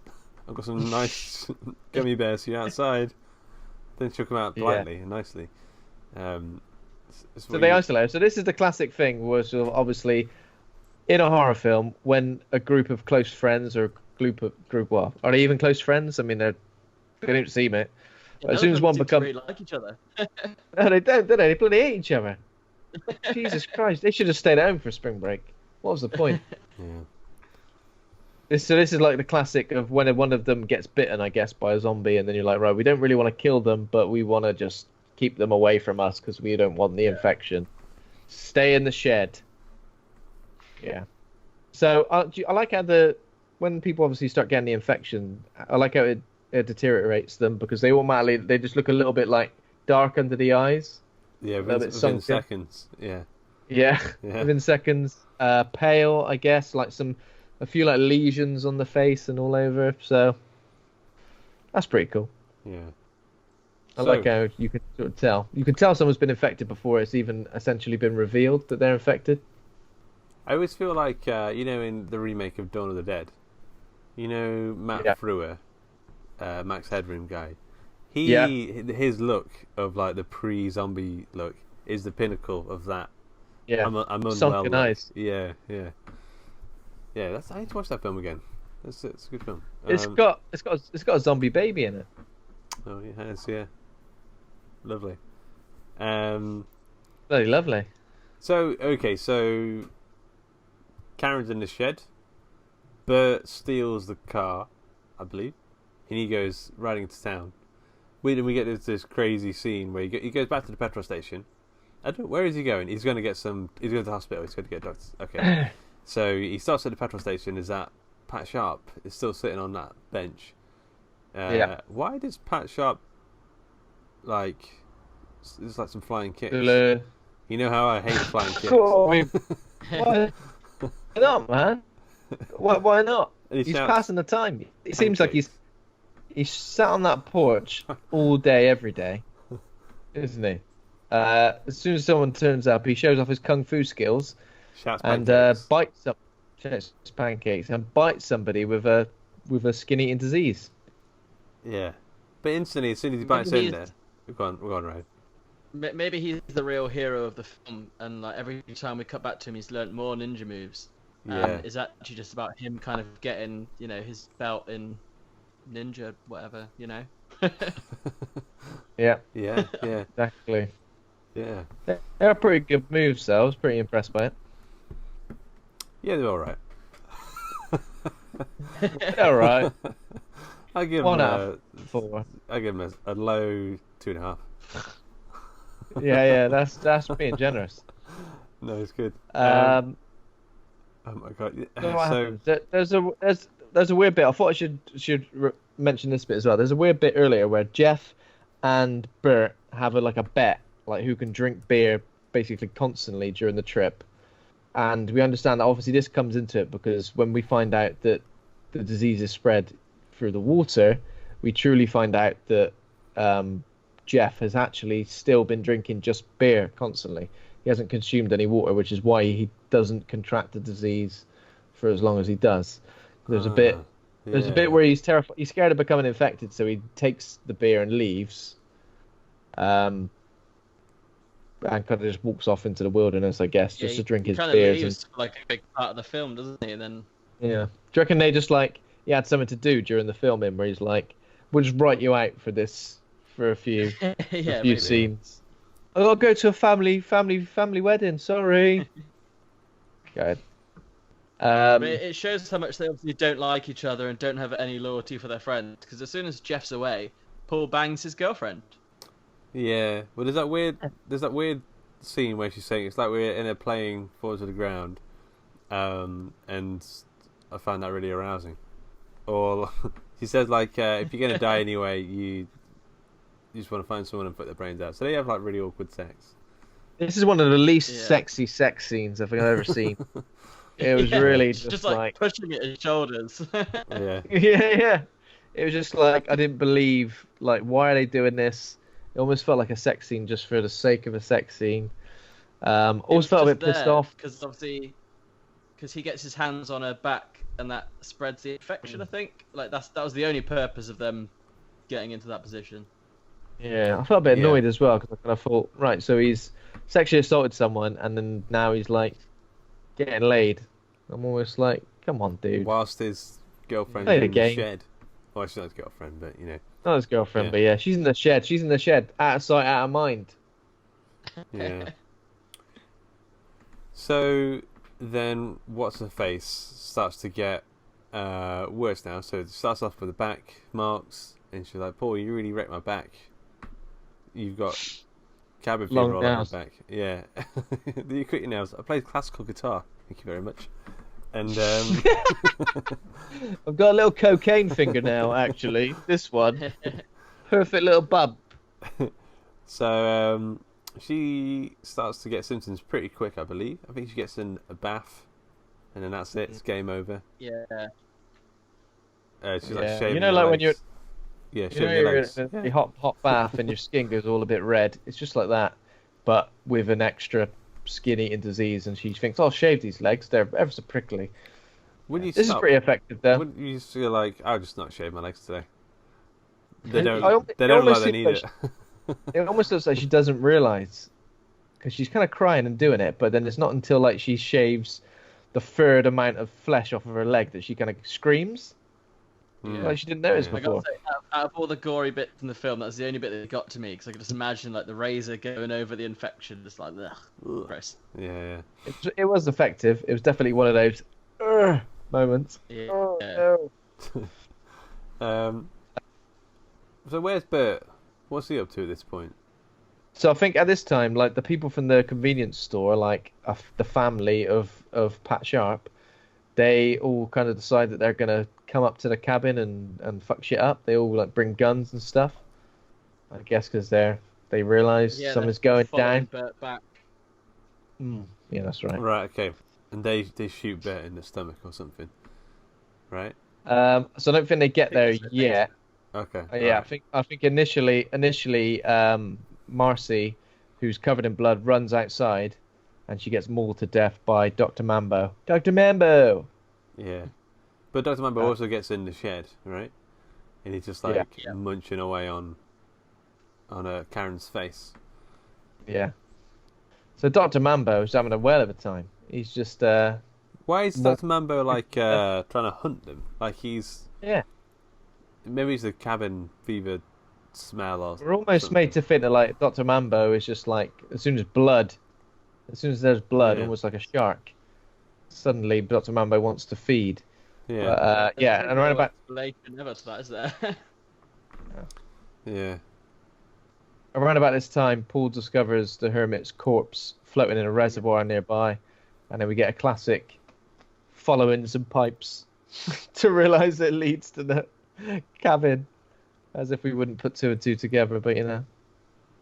I've got some nice gummy bears for you outside. Then she'll come out politely and nicely. So they isolate her. So this is the classic thing, where sort of obviously in a horror film, when a group of close friends or well, are they even close friends? I mean, they don't seem it. But as soon as one becomes really like each other. No, they don't, do they? They bloody hate each other. Jesus Christ! They should have stayed at home for spring break. What was the point? Yeah. This is like the classic of when one of them gets bitten, I guess, by a zombie, and then you're like, right, we don't really want to kill them, but we want to just keep them away from us because we don't want the infection. Stay in the shed. Yeah. So I like how when people obviously start getting the infection, I like how it deteriorates them because they just look a little bit like dark under the eyes. Yeah, within seconds. Yeah, within seconds. Pale, I guess, like a few like lesions on the face and all over. So that's pretty cool. Yeah. I like how you can sort of tell. You can tell someone's been infected before it's even essentially been revealed that they're infected. I always feel like in the remake of Dawn of the Dead, Matt Frewer, Max Headroom guy. His look of like the pre-zombie look is the pinnacle of that. Yeah, I'm unwell. sunken eyes. Yeah. I need to watch that film again. It's a good film. It's got a zombie baby in it. Oh, it has, yeah. Lovely. Very lovely. So Karen's in the shed. Bert steals the car, I believe, and he goes riding into town. We get this crazy scene where he goes back to the petrol station. I don't. Where is he going? He's going to get some. He's going to the hospital. He's going to get doctors. Okay. So he starts at the petrol station. Is that Pat Sharp is still sitting on that bench? Why does Pat Sharp like? There's like some flying kicks. You know how I hate flying kicks. Why not, man? Why not? He's passing the time. It seems like he's sat on that porch all day, every day, isn't he? As soon as someone turns up, he shows off his kung fu skills and bites somebody with a skin-eating disease. Yeah, but instantly, as soon as he bites in there, we're gone, right? Maybe he's the real hero of the film, and like every time we cut back to him, he's learnt more ninja moves. Is actually just about him kind of getting, his belt in ninja, whatever, Yeah, exactly. Yeah, they're pretty good moves, though. I was pretty impressed by it. Yeah, they're all right. All right. I give 1 out of 4. I give him a low 2.5. Yeah, that's being generous. No, it's good. Oh my god! There's a weird bit. I thought I should mention this bit as well. There's a weird bit earlier where Jeff and Bert have a bet, like who can drink beer basically constantly during the trip. And we understand that obviously this comes into it because when we find out that the disease is spread through the water, we truly find out that Jeff has actually still been drinking just beer constantly. He hasn't consumed any water, which is why he doesn't contract the disease for as long as he does. There's a bit where he's terrified. He's scared of becoming infected, so he takes the beer and leaves. And kind of just walks off into the wilderness, I guess, just to drink his beers. Leaves like a big part of the film, doesn't he? And then do you reckon they just he had something to do during the filming where he's like, we'll just write you out for this for a few scenes. I'll go to a family wedding. Sorry. Good. It shows how much they obviously don't like each other and don't have any loyalty for their friends. Because as soon as Jeff's away, Paul bangs his girlfriend. Yeah. Well, there's that weird scene where she's saying it's like we're in a plane fall to the ground, and I found that really arousing. Or she says if you're gonna die anyway, you just want to find someone and put their brains out. So they have really awkward sex. This is one of the least sexy sex scenes I think I've ever seen. It was really just pushing at his shoulders. Yeah. Yeah. It was just I didn't believe why are they doing this? It almost felt like a sex scene just for the sake of a sex scene. Also felt a bit pissed off because obviously he gets his hands on her back and that spreads the infection. I think that was the only purpose of them getting into that position. Yeah, I felt a bit annoyed as well because I kind of thought, right, so he's sexually assaulted someone and then now he's getting laid. I'm almost come on, dude. Whilst his girlfriend's in the shed. Well, she's not his girlfriend, but Not his girlfriend, but she's in the shed. She's in the shed, out of sight, out of mind. Yeah. So then, what's her face starts to get worse now. So it starts off with the back marks, and she's like, "Paul, you really wrecked my back. You've got cabin fever all over my back." Yeah. You quit your nails. I played classical guitar. Thank you very much. And I've got a little cocaine fingernail, actually. This one. Perfect little bub. So she starts to get symptoms pretty quick, I believe. I think she gets in a bath, and then that's it. It's game over. Yeah. She's shaving her when legs. you're shaving your legs. In a hot bath and your skin goes all a bit red. It's just like that, but with an extra skin-eating disease, and she thinks, "I'll shave these legs. They're ever so prickly." Would This is pretty effective, though. Wouldn't you feel like, I'll just not shave my legs today? They It don't almost look like they seems need like it. It almost looks like she doesn't realise, because she's kind of crying and doing it, but then it's not until like she shaves the third amount of flesh off of her leg that she kind of screams. Yeah. Like she didn't notice I before. gotta say, out of all the gory bits in the film, that's the only bit that got to me, because I could just imagine like the razor going over the infection, just like, ugh, gross. Yeah. It was effective. It was definitely one of those moments. Yeah. Oh, no. So where's Bert? What's he up to at this point? So I think at this time, like the people from the convenience store, like the family of Pat Sharp, they all kind of decide that they're gonna come up to the cabin and fuck shit up. They all like bring guns and stuff. I guess because they realise something's going down. Bert back. Yeah, that's right. Right. Okay. And they shoot Bert in the stomach or something, right? So I don't think they get there yet. Okay. Yeah, right. I think initially, Marcy, who's covered in blood, runs outside, and she gets mauled to death by Dr. Mambo. Dr. Mambo. Yeah. But Dr. Mambo also gets in the shed, right? And he's just like munching away on Karen's face. Yeah. So Dr. Mambo is having a whale of a time. He's just Why is Dr. Mambo like trying to hunt them? Like he's maybe it's the cabin fever smell or We're almost something. made to think that like Dr. Mambo is just like as soon as there's blood, almost like a shark. Suddenly Dr. Mambo wants to feed. Yeah. But, and around about Never to that, is there? Yeah. Around about this time, Paul discovers the hermit's corpse floating in a reservoir nearby, and then we get a classic following some pipes to realise it leads to the cabin, as if we wouldn't put two and two together, but you know.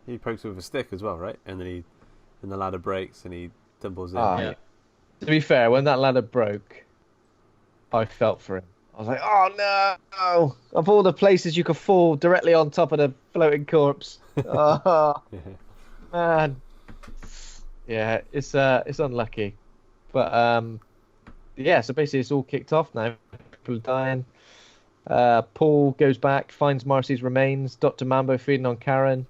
He pokes with a stick as well, right? And then the ladder breaks and he tumbles in. Yeah. To be fair, when that ladder broke, I felt for him. I was like, oh no! Of all the places you could fall directly on top of the floating corpse. Oh, man. Yeah, it's unlucky. But, so basically it's all kicked off now. People are dying. Paul goes back, finds Marcy's remains, Dr. Mambo feeding on Karen.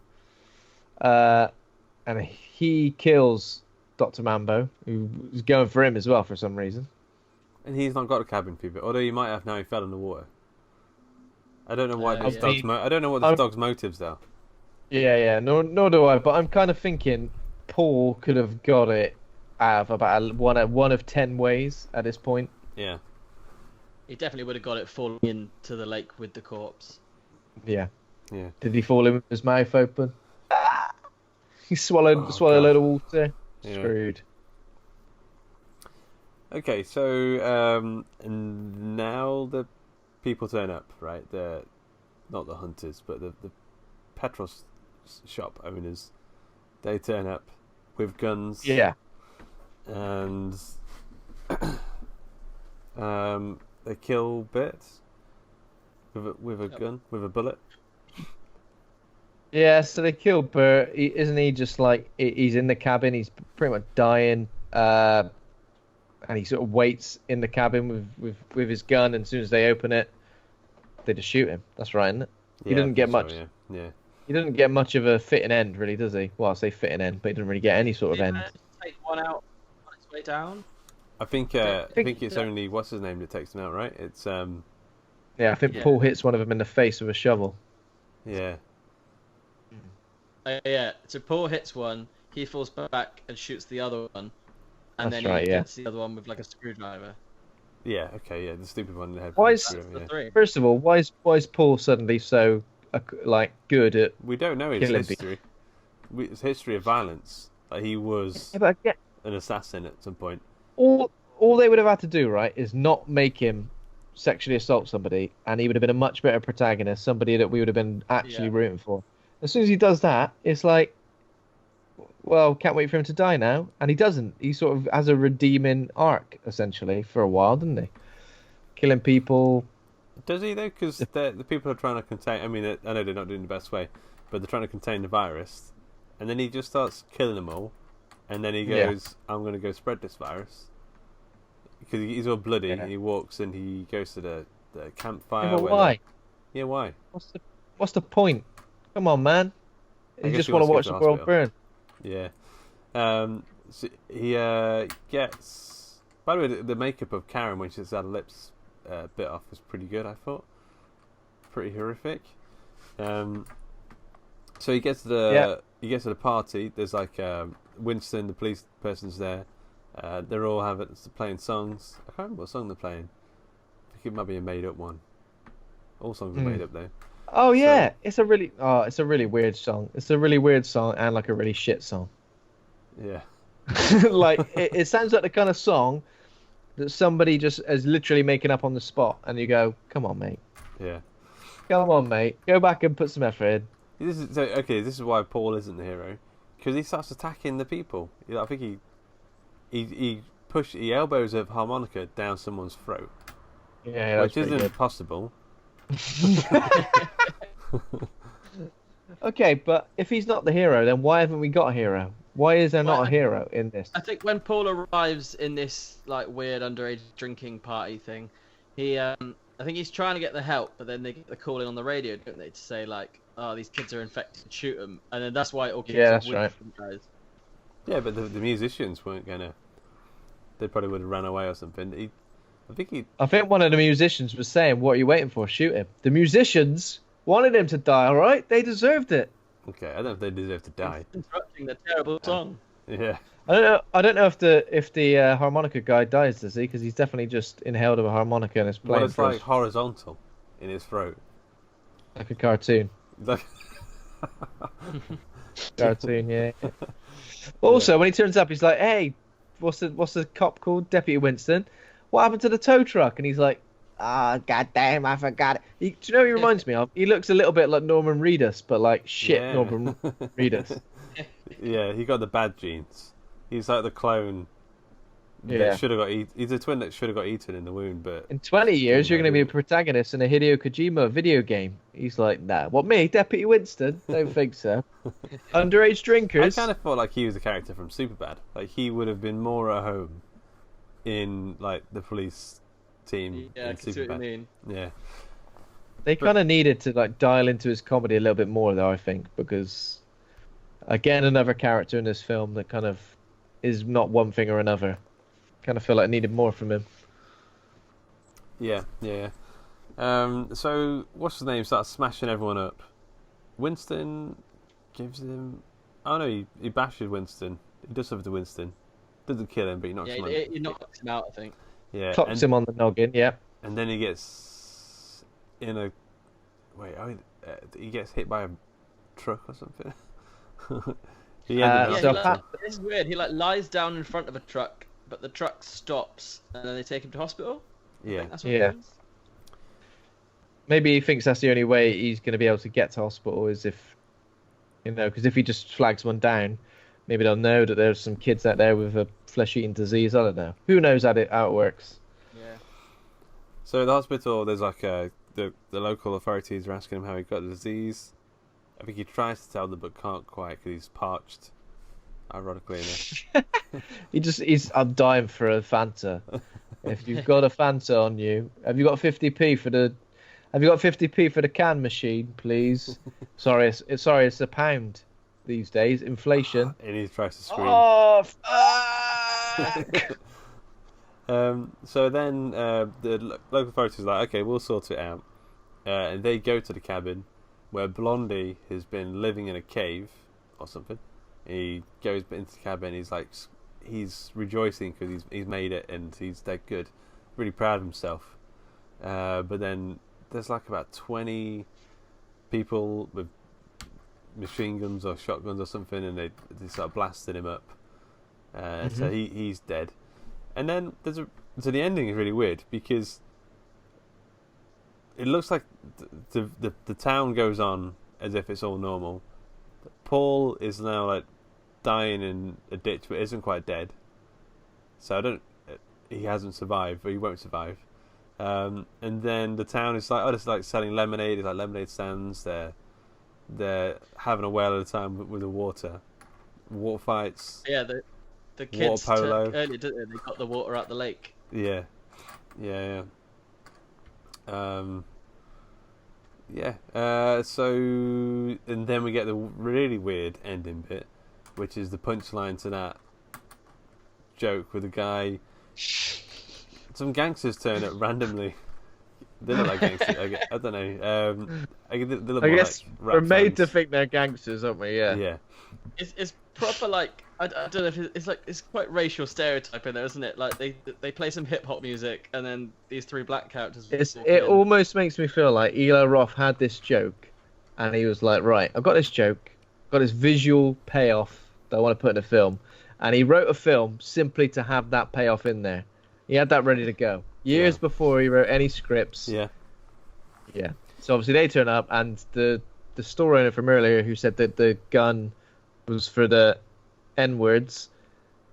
And he kills Dr. Mambo, who was going for him as well for some reason. And he's not got a cabin fever, although he might have now. He fell in the water. I don't know why this dog's. I don't know what this dog's motives are. Yeah. Nor do I. But I'm kind of thinking Paul could have got it out of about one of 10 ways at this point. Yeah. He definitely would have got it falling into the lake with the corpse. Yeah. Yeah. Did he fall in with his mouth open? He swallowed a load of water. Yeah. Screwed. Okay, so and now the people turn up, right? The not the hunters, but the petrol shop owners. They turn up with guns. Yeah. And they kill Bert with a gun, with a bullet. Yeah, so they kill Bert. Isn't he just like he's in the cabin? He's pretty much dying. And he sort of waits in the cabin with his gun, and as soon as they open it, they just shoot him. That's right, isn't it? He doesn't get much. So, yeah. He doesn't get much of a fitting end, really, does he? Well, I say fitting end, but he doesn't really get any sort of end. Take one out on its way down. I think it's only what's his name that takes him out, right? It's Yeah, I think Paul hits one of them in the face with a shovel. Yeah. Yeah. So Paul hits one. He falls back and shoots the other one. And That's then right, he hits the other one with like a screwdriver. Yeah. Okay. Yeah. The stupid one in the head. First of all, why is Paul suddenly so good at? We don't know his history. His history of violence. Like he was an assassin at some point. All they would have had to do, right, is not make him sexually assault somebody, and he would have been a much better protagonist, somebody that we would have been actually rooting for. As soon as he does that, it's like, well, can't wait for him to die now. And he doesn't. He sort of has a redeeming arc, essentially, for a while, doesn't he? Killing people. Does he, though? Because the people are trying to contain... I mean, I know they're not doing the best way, but they're trying to contain the virus. And then he just starts killing them all. and then he goes, "I'm going to go spread this virus," because he's all bloody. And he walks and he goes to the campfire. Yeah, but why? Yeah, why? What's the point? Come on, man. You just want to watch the world burn. Yeah. So he gets. By the way, the makeup of Karen when she's had her lips bit off was pretty good. I thought. Pretty horrific. So he gets to the party. There's like Winston, the police person's there. They're all playing songs. I can't remember what song they're playing. I think it might be a made up one. All songs are made up though. Oh yeah, it's a really weird song. It's a really weird song and like a really shit song. Yeah. Like it sounds like the kind of song that somebody just is literally making up on the spot, and you go, "Come on, mate." Yeah. Come on, mate. Go back and put some effort in. This is why Paul isn't the hero, because he starts attacking the people. I think he elbows a harmonica down someone's throat. Yeah, which isn't possible. Okay, but if he's not the hero, then why haven't we got a hero? Why is there not a hero in this? I think when Paul arrives in this like weird underage drinking party thing, I think he's trying to get the help, but then they get the call in on the radio, don't they, to say like, "Oh, these kids are infected, shoot them," and then that's why it all kicks off. Yeah, that's right. Guys. Yeah, but the musicians weren't gonna. They probably would have ran away or something. I think one of the musicians was saying, "What are you waiting for? Shoot him." The musicians wanted him to die. All right, they deserved it. Okay, I don't know if they deserve to die. Interrupting the terrible song. Yeah. I don't know if the harmonica guy dies, does he? Because he's definitely just inhaled a harmonica and is playing. Well, it's like horizontal in his throat, like a cartoon. Like Cartoon, yeah. Also, when he turns up, he's like, "Hey, what's the cop called? Deputy Winston. What happened to the tow truck?" And he's like, goddamn, I forgot it. Do you know what he reminds me of? He looks a little bit like Norman Reedus, but like shit Norman Reedus. Yeah, he got the bad genes. He's like the clone. Yeah. Should have got. He's a twin that should have got eaten in the wound, but in 20 years, you're going to be a protagonist in a Hideo Kojima video game. He's like, "Nah, what, me, Deputy Winston? Don't think so." Underage drinkers. I kind of felt like he was a character from Superbad. Like he would have been more at home in like the police team. Yeah, I can see what you mean. Yeah. They kind of needed to like dial into his comedy a little bit more, though. I think because again, another character in this film that kind of is not one thing or another. Kind of feel like I needed more from him. Yeah. So what's his name? Starts smashing everyone up. Winston gives him. Oh no, he bashes Winston. He does something to Winston. Doesn't kill him, but he knocks him out. He knocks him out, I think. Yeah. Clocks him on the noggin. Yeah. And then he gets in a. He gets hit by a truck or something. This is weird. He like lies down in front of a truck, but the truck stops, and then they take him to hospital. Yeah. That's what happens. Maybe he thinks that's the only way he's going to be able to get to hospital is if, because if he just flags one down, maybe they'll know that there's some kids out there with a flesh-eating disease. I don't know. Who knows how it works? Yeah. So at the hospital, there's like the local authorities are asking him how he got the disease. I think he tries to tell them, but can't quite because he's parched. Ironically enough. I'm dying for a Fanta. If you've got a Fanta on you, have you got 50p for the? Have you got 50p for the can machine, please? Sorry, it's £1 these days. Inflation. And he tries to scream. Oh, fuck! So then the local authorities are like, okay, we'll sort it out. And they go to the cabin where Blondie has been living in a cave or something. He goes into the cabin. He's rejoicing because he's made it and he's that good, really proud of himself. But then there's like about 20 people with machine guns or shotguns or something, and they start blasting him up. So he's dead. And then so the ending is really weird because it looks like the town goes on as if it's all normal. Paul is now like dying in a ditch, but isn't quite dead. So he hasn't survived, or he won't survive. And then the town is like, it's like selling lemonade. It's like lemonade stands. They're having a whale of a time with the water fights. Yeah, the kids water polo earlier, didn't they? They got the water out the lake. Yeah. So and then we get the really weird ending bit, which is the punchline to that joke with the guy. Some gangsters turn up randomly. They look like gangsters. I don't know. They look I more guess like we're rap made fans. to think they're gangsters, aren't we? Yeah. Yeah. It's proper like I don't know if it's quite racial stereotype in there, isn't it? Like they play some hip hop music and then these three black characters. It almost makes me feel like Eli Roth had this joke, and he was like, right, I've got this joke, got this visual payoff that I want to put in a film, and he wrote a film simply to have that payoff in there. He had that ready to go years before he wrote any scripts. Yeah. So obviously they turn up, and the store owner from earlier who said that the gun was for the N-words,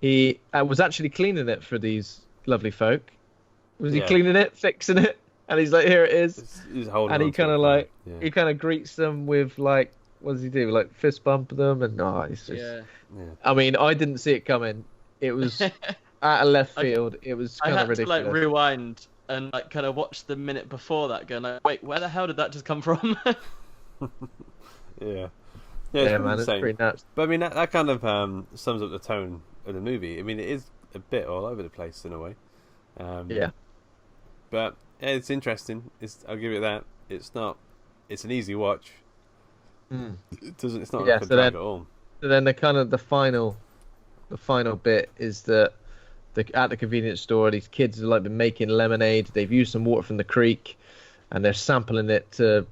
he was actually cleaning it for these lovely folk. Was he cleaning it, fixing it? And he's like, here it is. He's holding and he on to kind of it, like, yeah. he kind of greets them with like, what does he do? Like fist bump them, and it's just. Yeah. I mean, I didn't see it coming. It was out of left field. It was kind of ridiculous. I had to like rewind and like kind of watch the minute before that, going like, wait, where the hell did that just come from? Yeah, man, it's pretty nuts. But I mean, that kind of sums up the tone of the movie. I mean, it is a bit all over the place in a way. But it's interesting. I'll give it that. It's not. It's an easy watch. It doesn't. It's not like a drag at all. So then the final bit is that at the convenience store, these kids have like been making lemonade. They've used some water from the creek, and they're sampling it to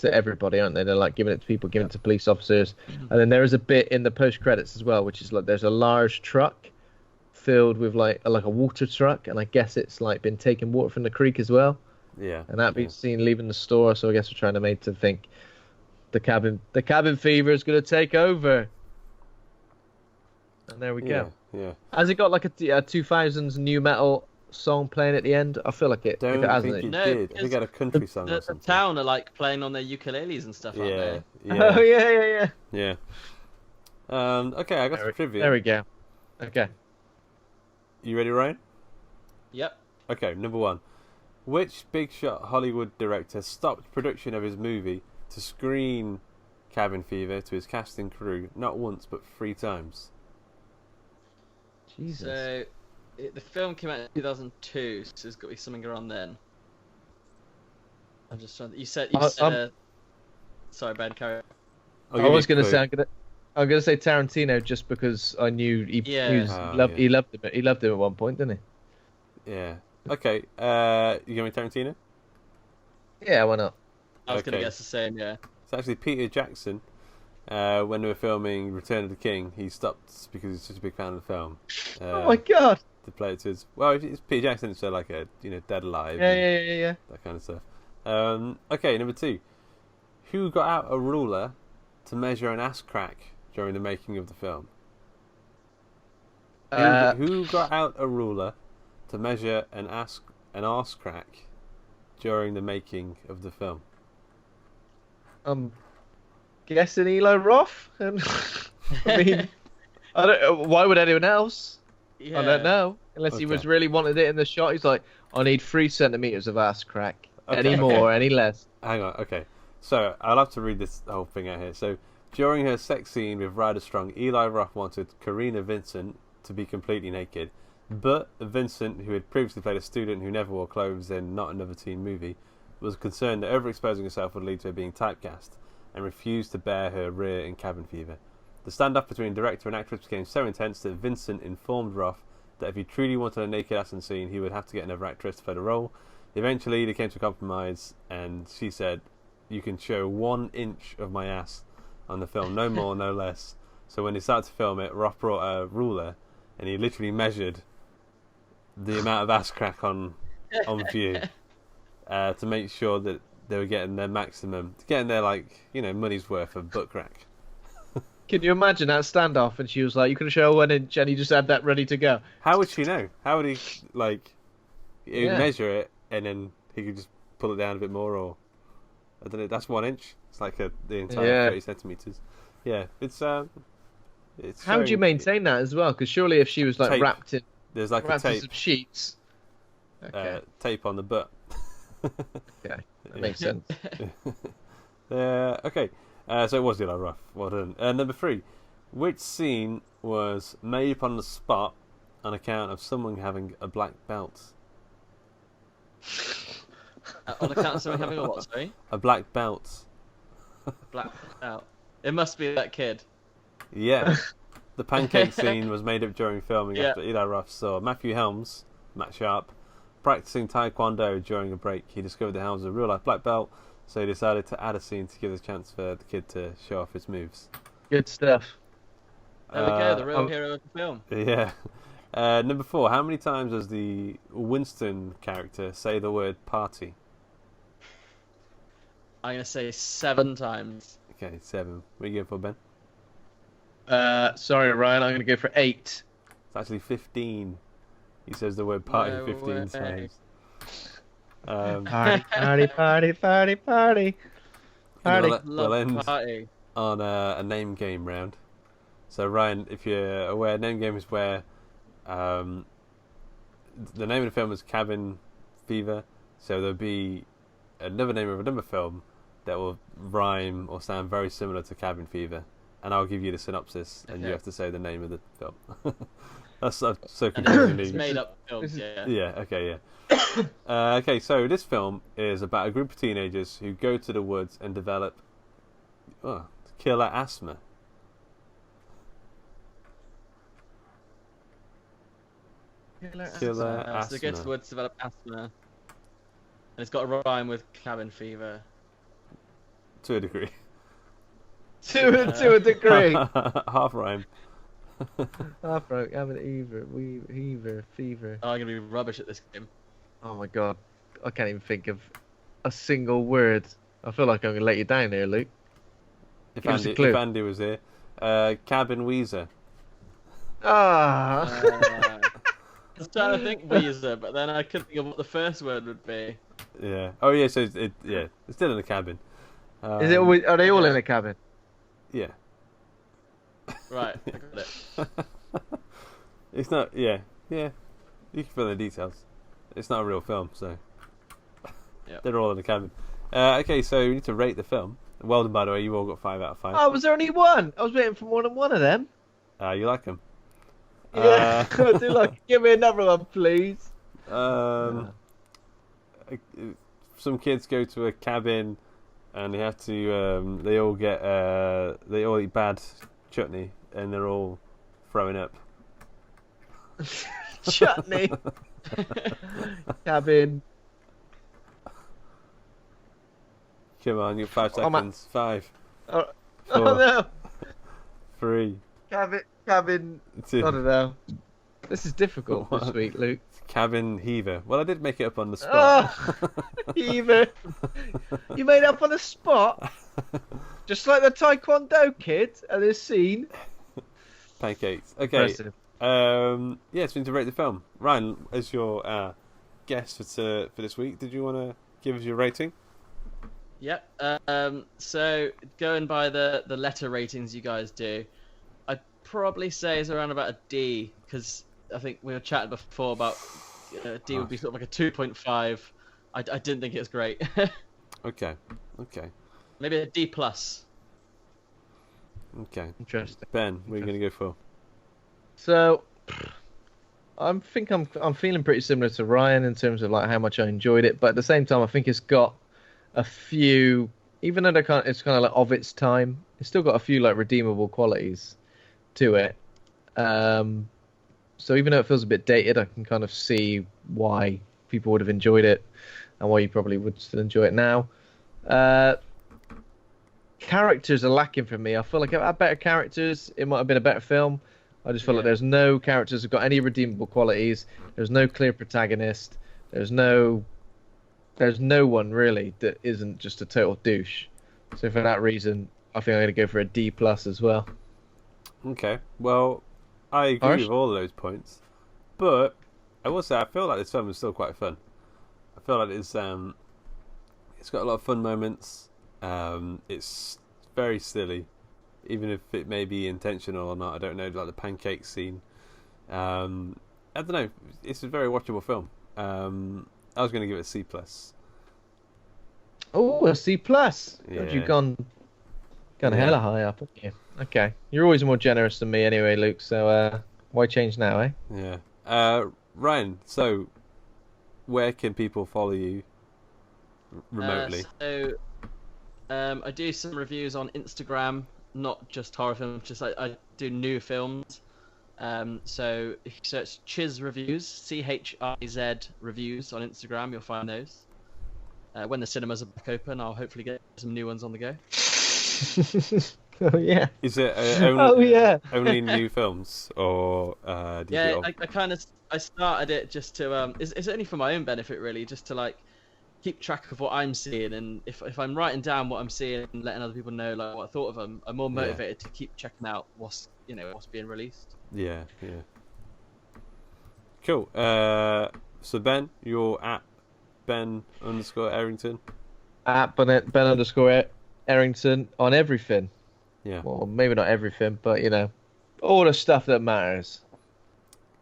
everybody, aren't they? They're like giving it to people, giving it to police officers. And then there is a bit in the post credits as well, which is like there's a large truck filled with like a water truck, and I guess it's like been taking water from the creek as well. Yeah. And that being seen leaving the store, so I guess we're trying to make to think the cabin fever is going to take over. And there we go. Yeah. Has it got like a 2000s new metal song playing at the end? I feel like it. Don't if it hasn't, think it No, did. I think it had a country song or the something. town are like playing on their ukuleles and stuff, aren't they? Yeah. Oh yeah. Yeah. Okay, I got some trivia. There we go. Okay. You ready, Ryan? Yep. Okay, number one. Which big shot Hollywood director stopped production of his movie to screen Cabin Fever to his cast and crew not once but 3 times? Jesus. So the film came out in 2002, so there's got to be something around then. I'm just trying. You said. Sorry, Ben. Carry on. I was going to say I'm going to say Tarantino just because I knew he loved him. He loved him at one point, didn't he? Yeah. Okay. You going with Tarantino? Yeah, why not? I was going to guess the same. Yeah. It's actually Peter Jackson. When they were filming Return of the King, he stopped because he's such a big fan of the film. Oh my god! To play it to his it's Peter Jackson, so like a Dead Alive. Yeah. That kind of stuff. Okay, number 2. Who got out a ruler to measure an ass crack during the making of the film? Who got out a ruler to measure an arse crack during the making of the film? Guessing Eli Roth. I mean, I don't. Why would anyone else? Yeah. I don't know. Unless he was really wanted it in the shot. He's like, I need 3 centimeters of ass crack. Any more, any less. Hang on. Okay. So I'll have to read this whole thing out here. So during her sex scene with Ryder Strong, Eli Roth wanted Cerina Vincent to be completely naked, but Vincent, who had previously played a student who never wore clothes in Not Another Teen Movie, was concerned that overexposing herself would lead to her being typecast, and refused to bare her rear in Cabin Fever. The standoff between director and actress became so intense that Vincent informed Roth that if he truly wanted a naked ass in scene, he would have to get another actress to play the role. Eventually, they came to a compromise, and she said, "You can show 1 inch of my ass on the film, no more, no less." So when they started to film it, Roth brought a ruler, and he literally measured the amount of ass crack on view to make sure that they were getting their maximum, getting their money's worth of butt crack. Can you imagine that standoff? And she was like, "You can show 1 inch," and he just had that ready to go. How would she know? How would he he'd measure it and then he could just pull it down a bit more, or I don't know. That's 1 inch. It's like the entire 30 centimeters. Yeah, it's It's How do you maintain that as well? Because surely if she was like tape. wrapped in There's like a tape some sheets. Okay. tape on the butt. Okay, that makes sense. Okay. So it was Eli Roth. Well done. Number 3. Which scene was made up on the spot on account of someone having a black belt? On account of someone having a what, sorry? A black belt. Black out. It must be that kid. Yeah. The pancake scene was made up during filming Yeah. after Eli Roth saw Matthew Helms, Matt Sharp, practicing Taekwondo during a break. He discovered that Helms was a real-life black belt, so he decided to add a scene to give a chance for the kid to show off his moves. Good stuff. There we go, the real hero of the film. Yeah. Number 4. How many times does the Winston character say the word party? I'm going to say 7 times. Okay, 7. What are you going for, Ben? Sorry, Ryan. I'm going to go for 8. It's actually 15. He says the word party No 15 way. times. Party, party, party, party, party. Party. We'll end Party. on a name game round. So Ryan, if you're aware, name game is where the name of the film is Cabin Fever. So there'll be another name of another film that will rhyme or sound very similar to Cabin Fever, and I'll give you the synopsis, and you have to say the name of the film. That's so confusing. It's made up films, yeah. Yeah. Okay. Yeah. Okay. So this film is about a group of teenagers who go to the woods and develop killer asthma. Killer asthma. So they go to the woods to develop asthma. And it's got a rhyme with cabin fever. To a degree. To a degree. Half rhyme. Half right. Having fever. Oh, I'm going to be rubbish at this game. Oh my god. I can't even think of a single word. I feel like I'm going to let you down here, Luke. If Give us a clue. Andy was here. Cabin Weezer. Ah. I was trying to think Weezer, but then I couldn't think of what the first word would be. Yeah. Oh yeah. So it's still in the cabin. Is it always, are they all in a cabin? Yeah. Right, I got it. It's not. Yeah. You can fill in the details. It's not a real film, so Yep. they're all in the cabin. Okay, so we need to rate the film. Well done, by the way. You all got 5 out of 5. Oh, was there only one? I was waiting for more than one of them. You like them? Yeah, I do like it. Give me another one, please. Some kids go to a cabin, and they have to. They all eat bad chutney, and they're all throwing up. Chutney. Cabin. Come on, you have 5 seconds. 5. Oh, 4, no. 3. Cabin. 2. I don't know. This is difficult this week, Luke. Cabin heaver. Well, I did make it up on the spot. Oh, heaver. You made up on the spot? Just like the Taekwondo kid at this scene. Pancakes. Okay. Impressive. It's been to rate the film. Ryan, as your guest for this week, did you want to give us your rating? Yep. So going by the letter ratings you guys do, I'd probably say it's around about a D, because I think we were chatting before about D would be sort of like a 2.5. I didn't think it was great. Okay. Maybe a D plus. Okay. Interesting. Ben, what are you going to go for? So, I'm feeling pretty similar to Ryan in terms of like how much I enjoyed it, but at the same time, I think it's got a few, even though it's kind of like of its time, it's still got a few like redeemable qualities to it. So even though it feels a bit dated, I can kind of see why people would have enjoyed it and why you probably would still enjoy it now. Characters are lacking for me. I feel like if I had better characters, it might have been a better film. I just feel like there's no characters who've got any redeemable qualities. There's no clear protagonist. There's no one really that isn't just a total douche. So for that reason, I think I'm going to go for a D plus as well. Okay. Well, I agree with all of those points, but I will say I feel like this film is still quite fun. I feel like it's got a lot of fun moments. It's very silly. even if it may be intentional or not. I don't know, like the pancake scene. I don't know. It's a very watchable film. I was going to give it a C plus. Oh, a C plus. Yeah. You've gone hella high up, haven't you? Okay, you're always more generous than me, anyway, Luke. So why change now, eh? Yeah. Ryan, so where can people follow you remotely? I do some reviews on Instagram, not just horror films. Just I do new films. So if you search Chiz Reviews, CHIZ Reviews on Instagram, you'll find those. When the cinemas are back open, I'll hopefully get some new ones on the go. Oh yeah. Is it only new films, or do you I started it just to it's only for my own benefit, really, just to like keep track of what I'm seeing, and if I'm writing down what I'm seeing and letting other people know like what I thought of them, I'm more motivated to keep checking out what's being released. Yeah. Cool. So Ben, you're at Ben_Errington. At Ben_Errington on everything. Yeah. Well, maybe not everything, but all the stuff that matters.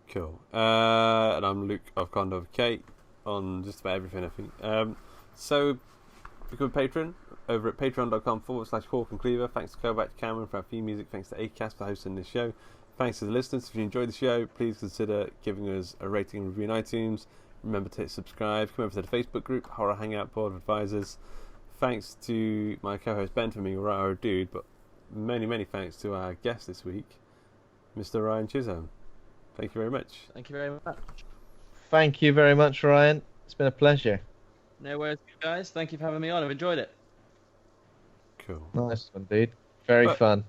Cool. And I'm Luke of Condor Kate on just about everything, I think. So become a patron over at patreon.com/Hawk and Cleaver. Thanks to Kovac Cameron for our theme music. Thanks to Acast for hosting this show. Thanks to the listeners. If you enjoyed the show, please consider giving us a rating and review on iTunes. Remember to hit subscribe. Come over to the Facebook group, Horror Hangout Board of Advisors. Thanks to my co-host Ben for being a right horror dude, but many thanks to our guest this week, Mr. Ryan Chisholm. Thank you very much. Thank you very much. Thank you very much, Ryan. It's been a pleasure. No worries, guys. Thank you for having me on. I've enjoyed it. Cool. Nice one, dude. Very fun.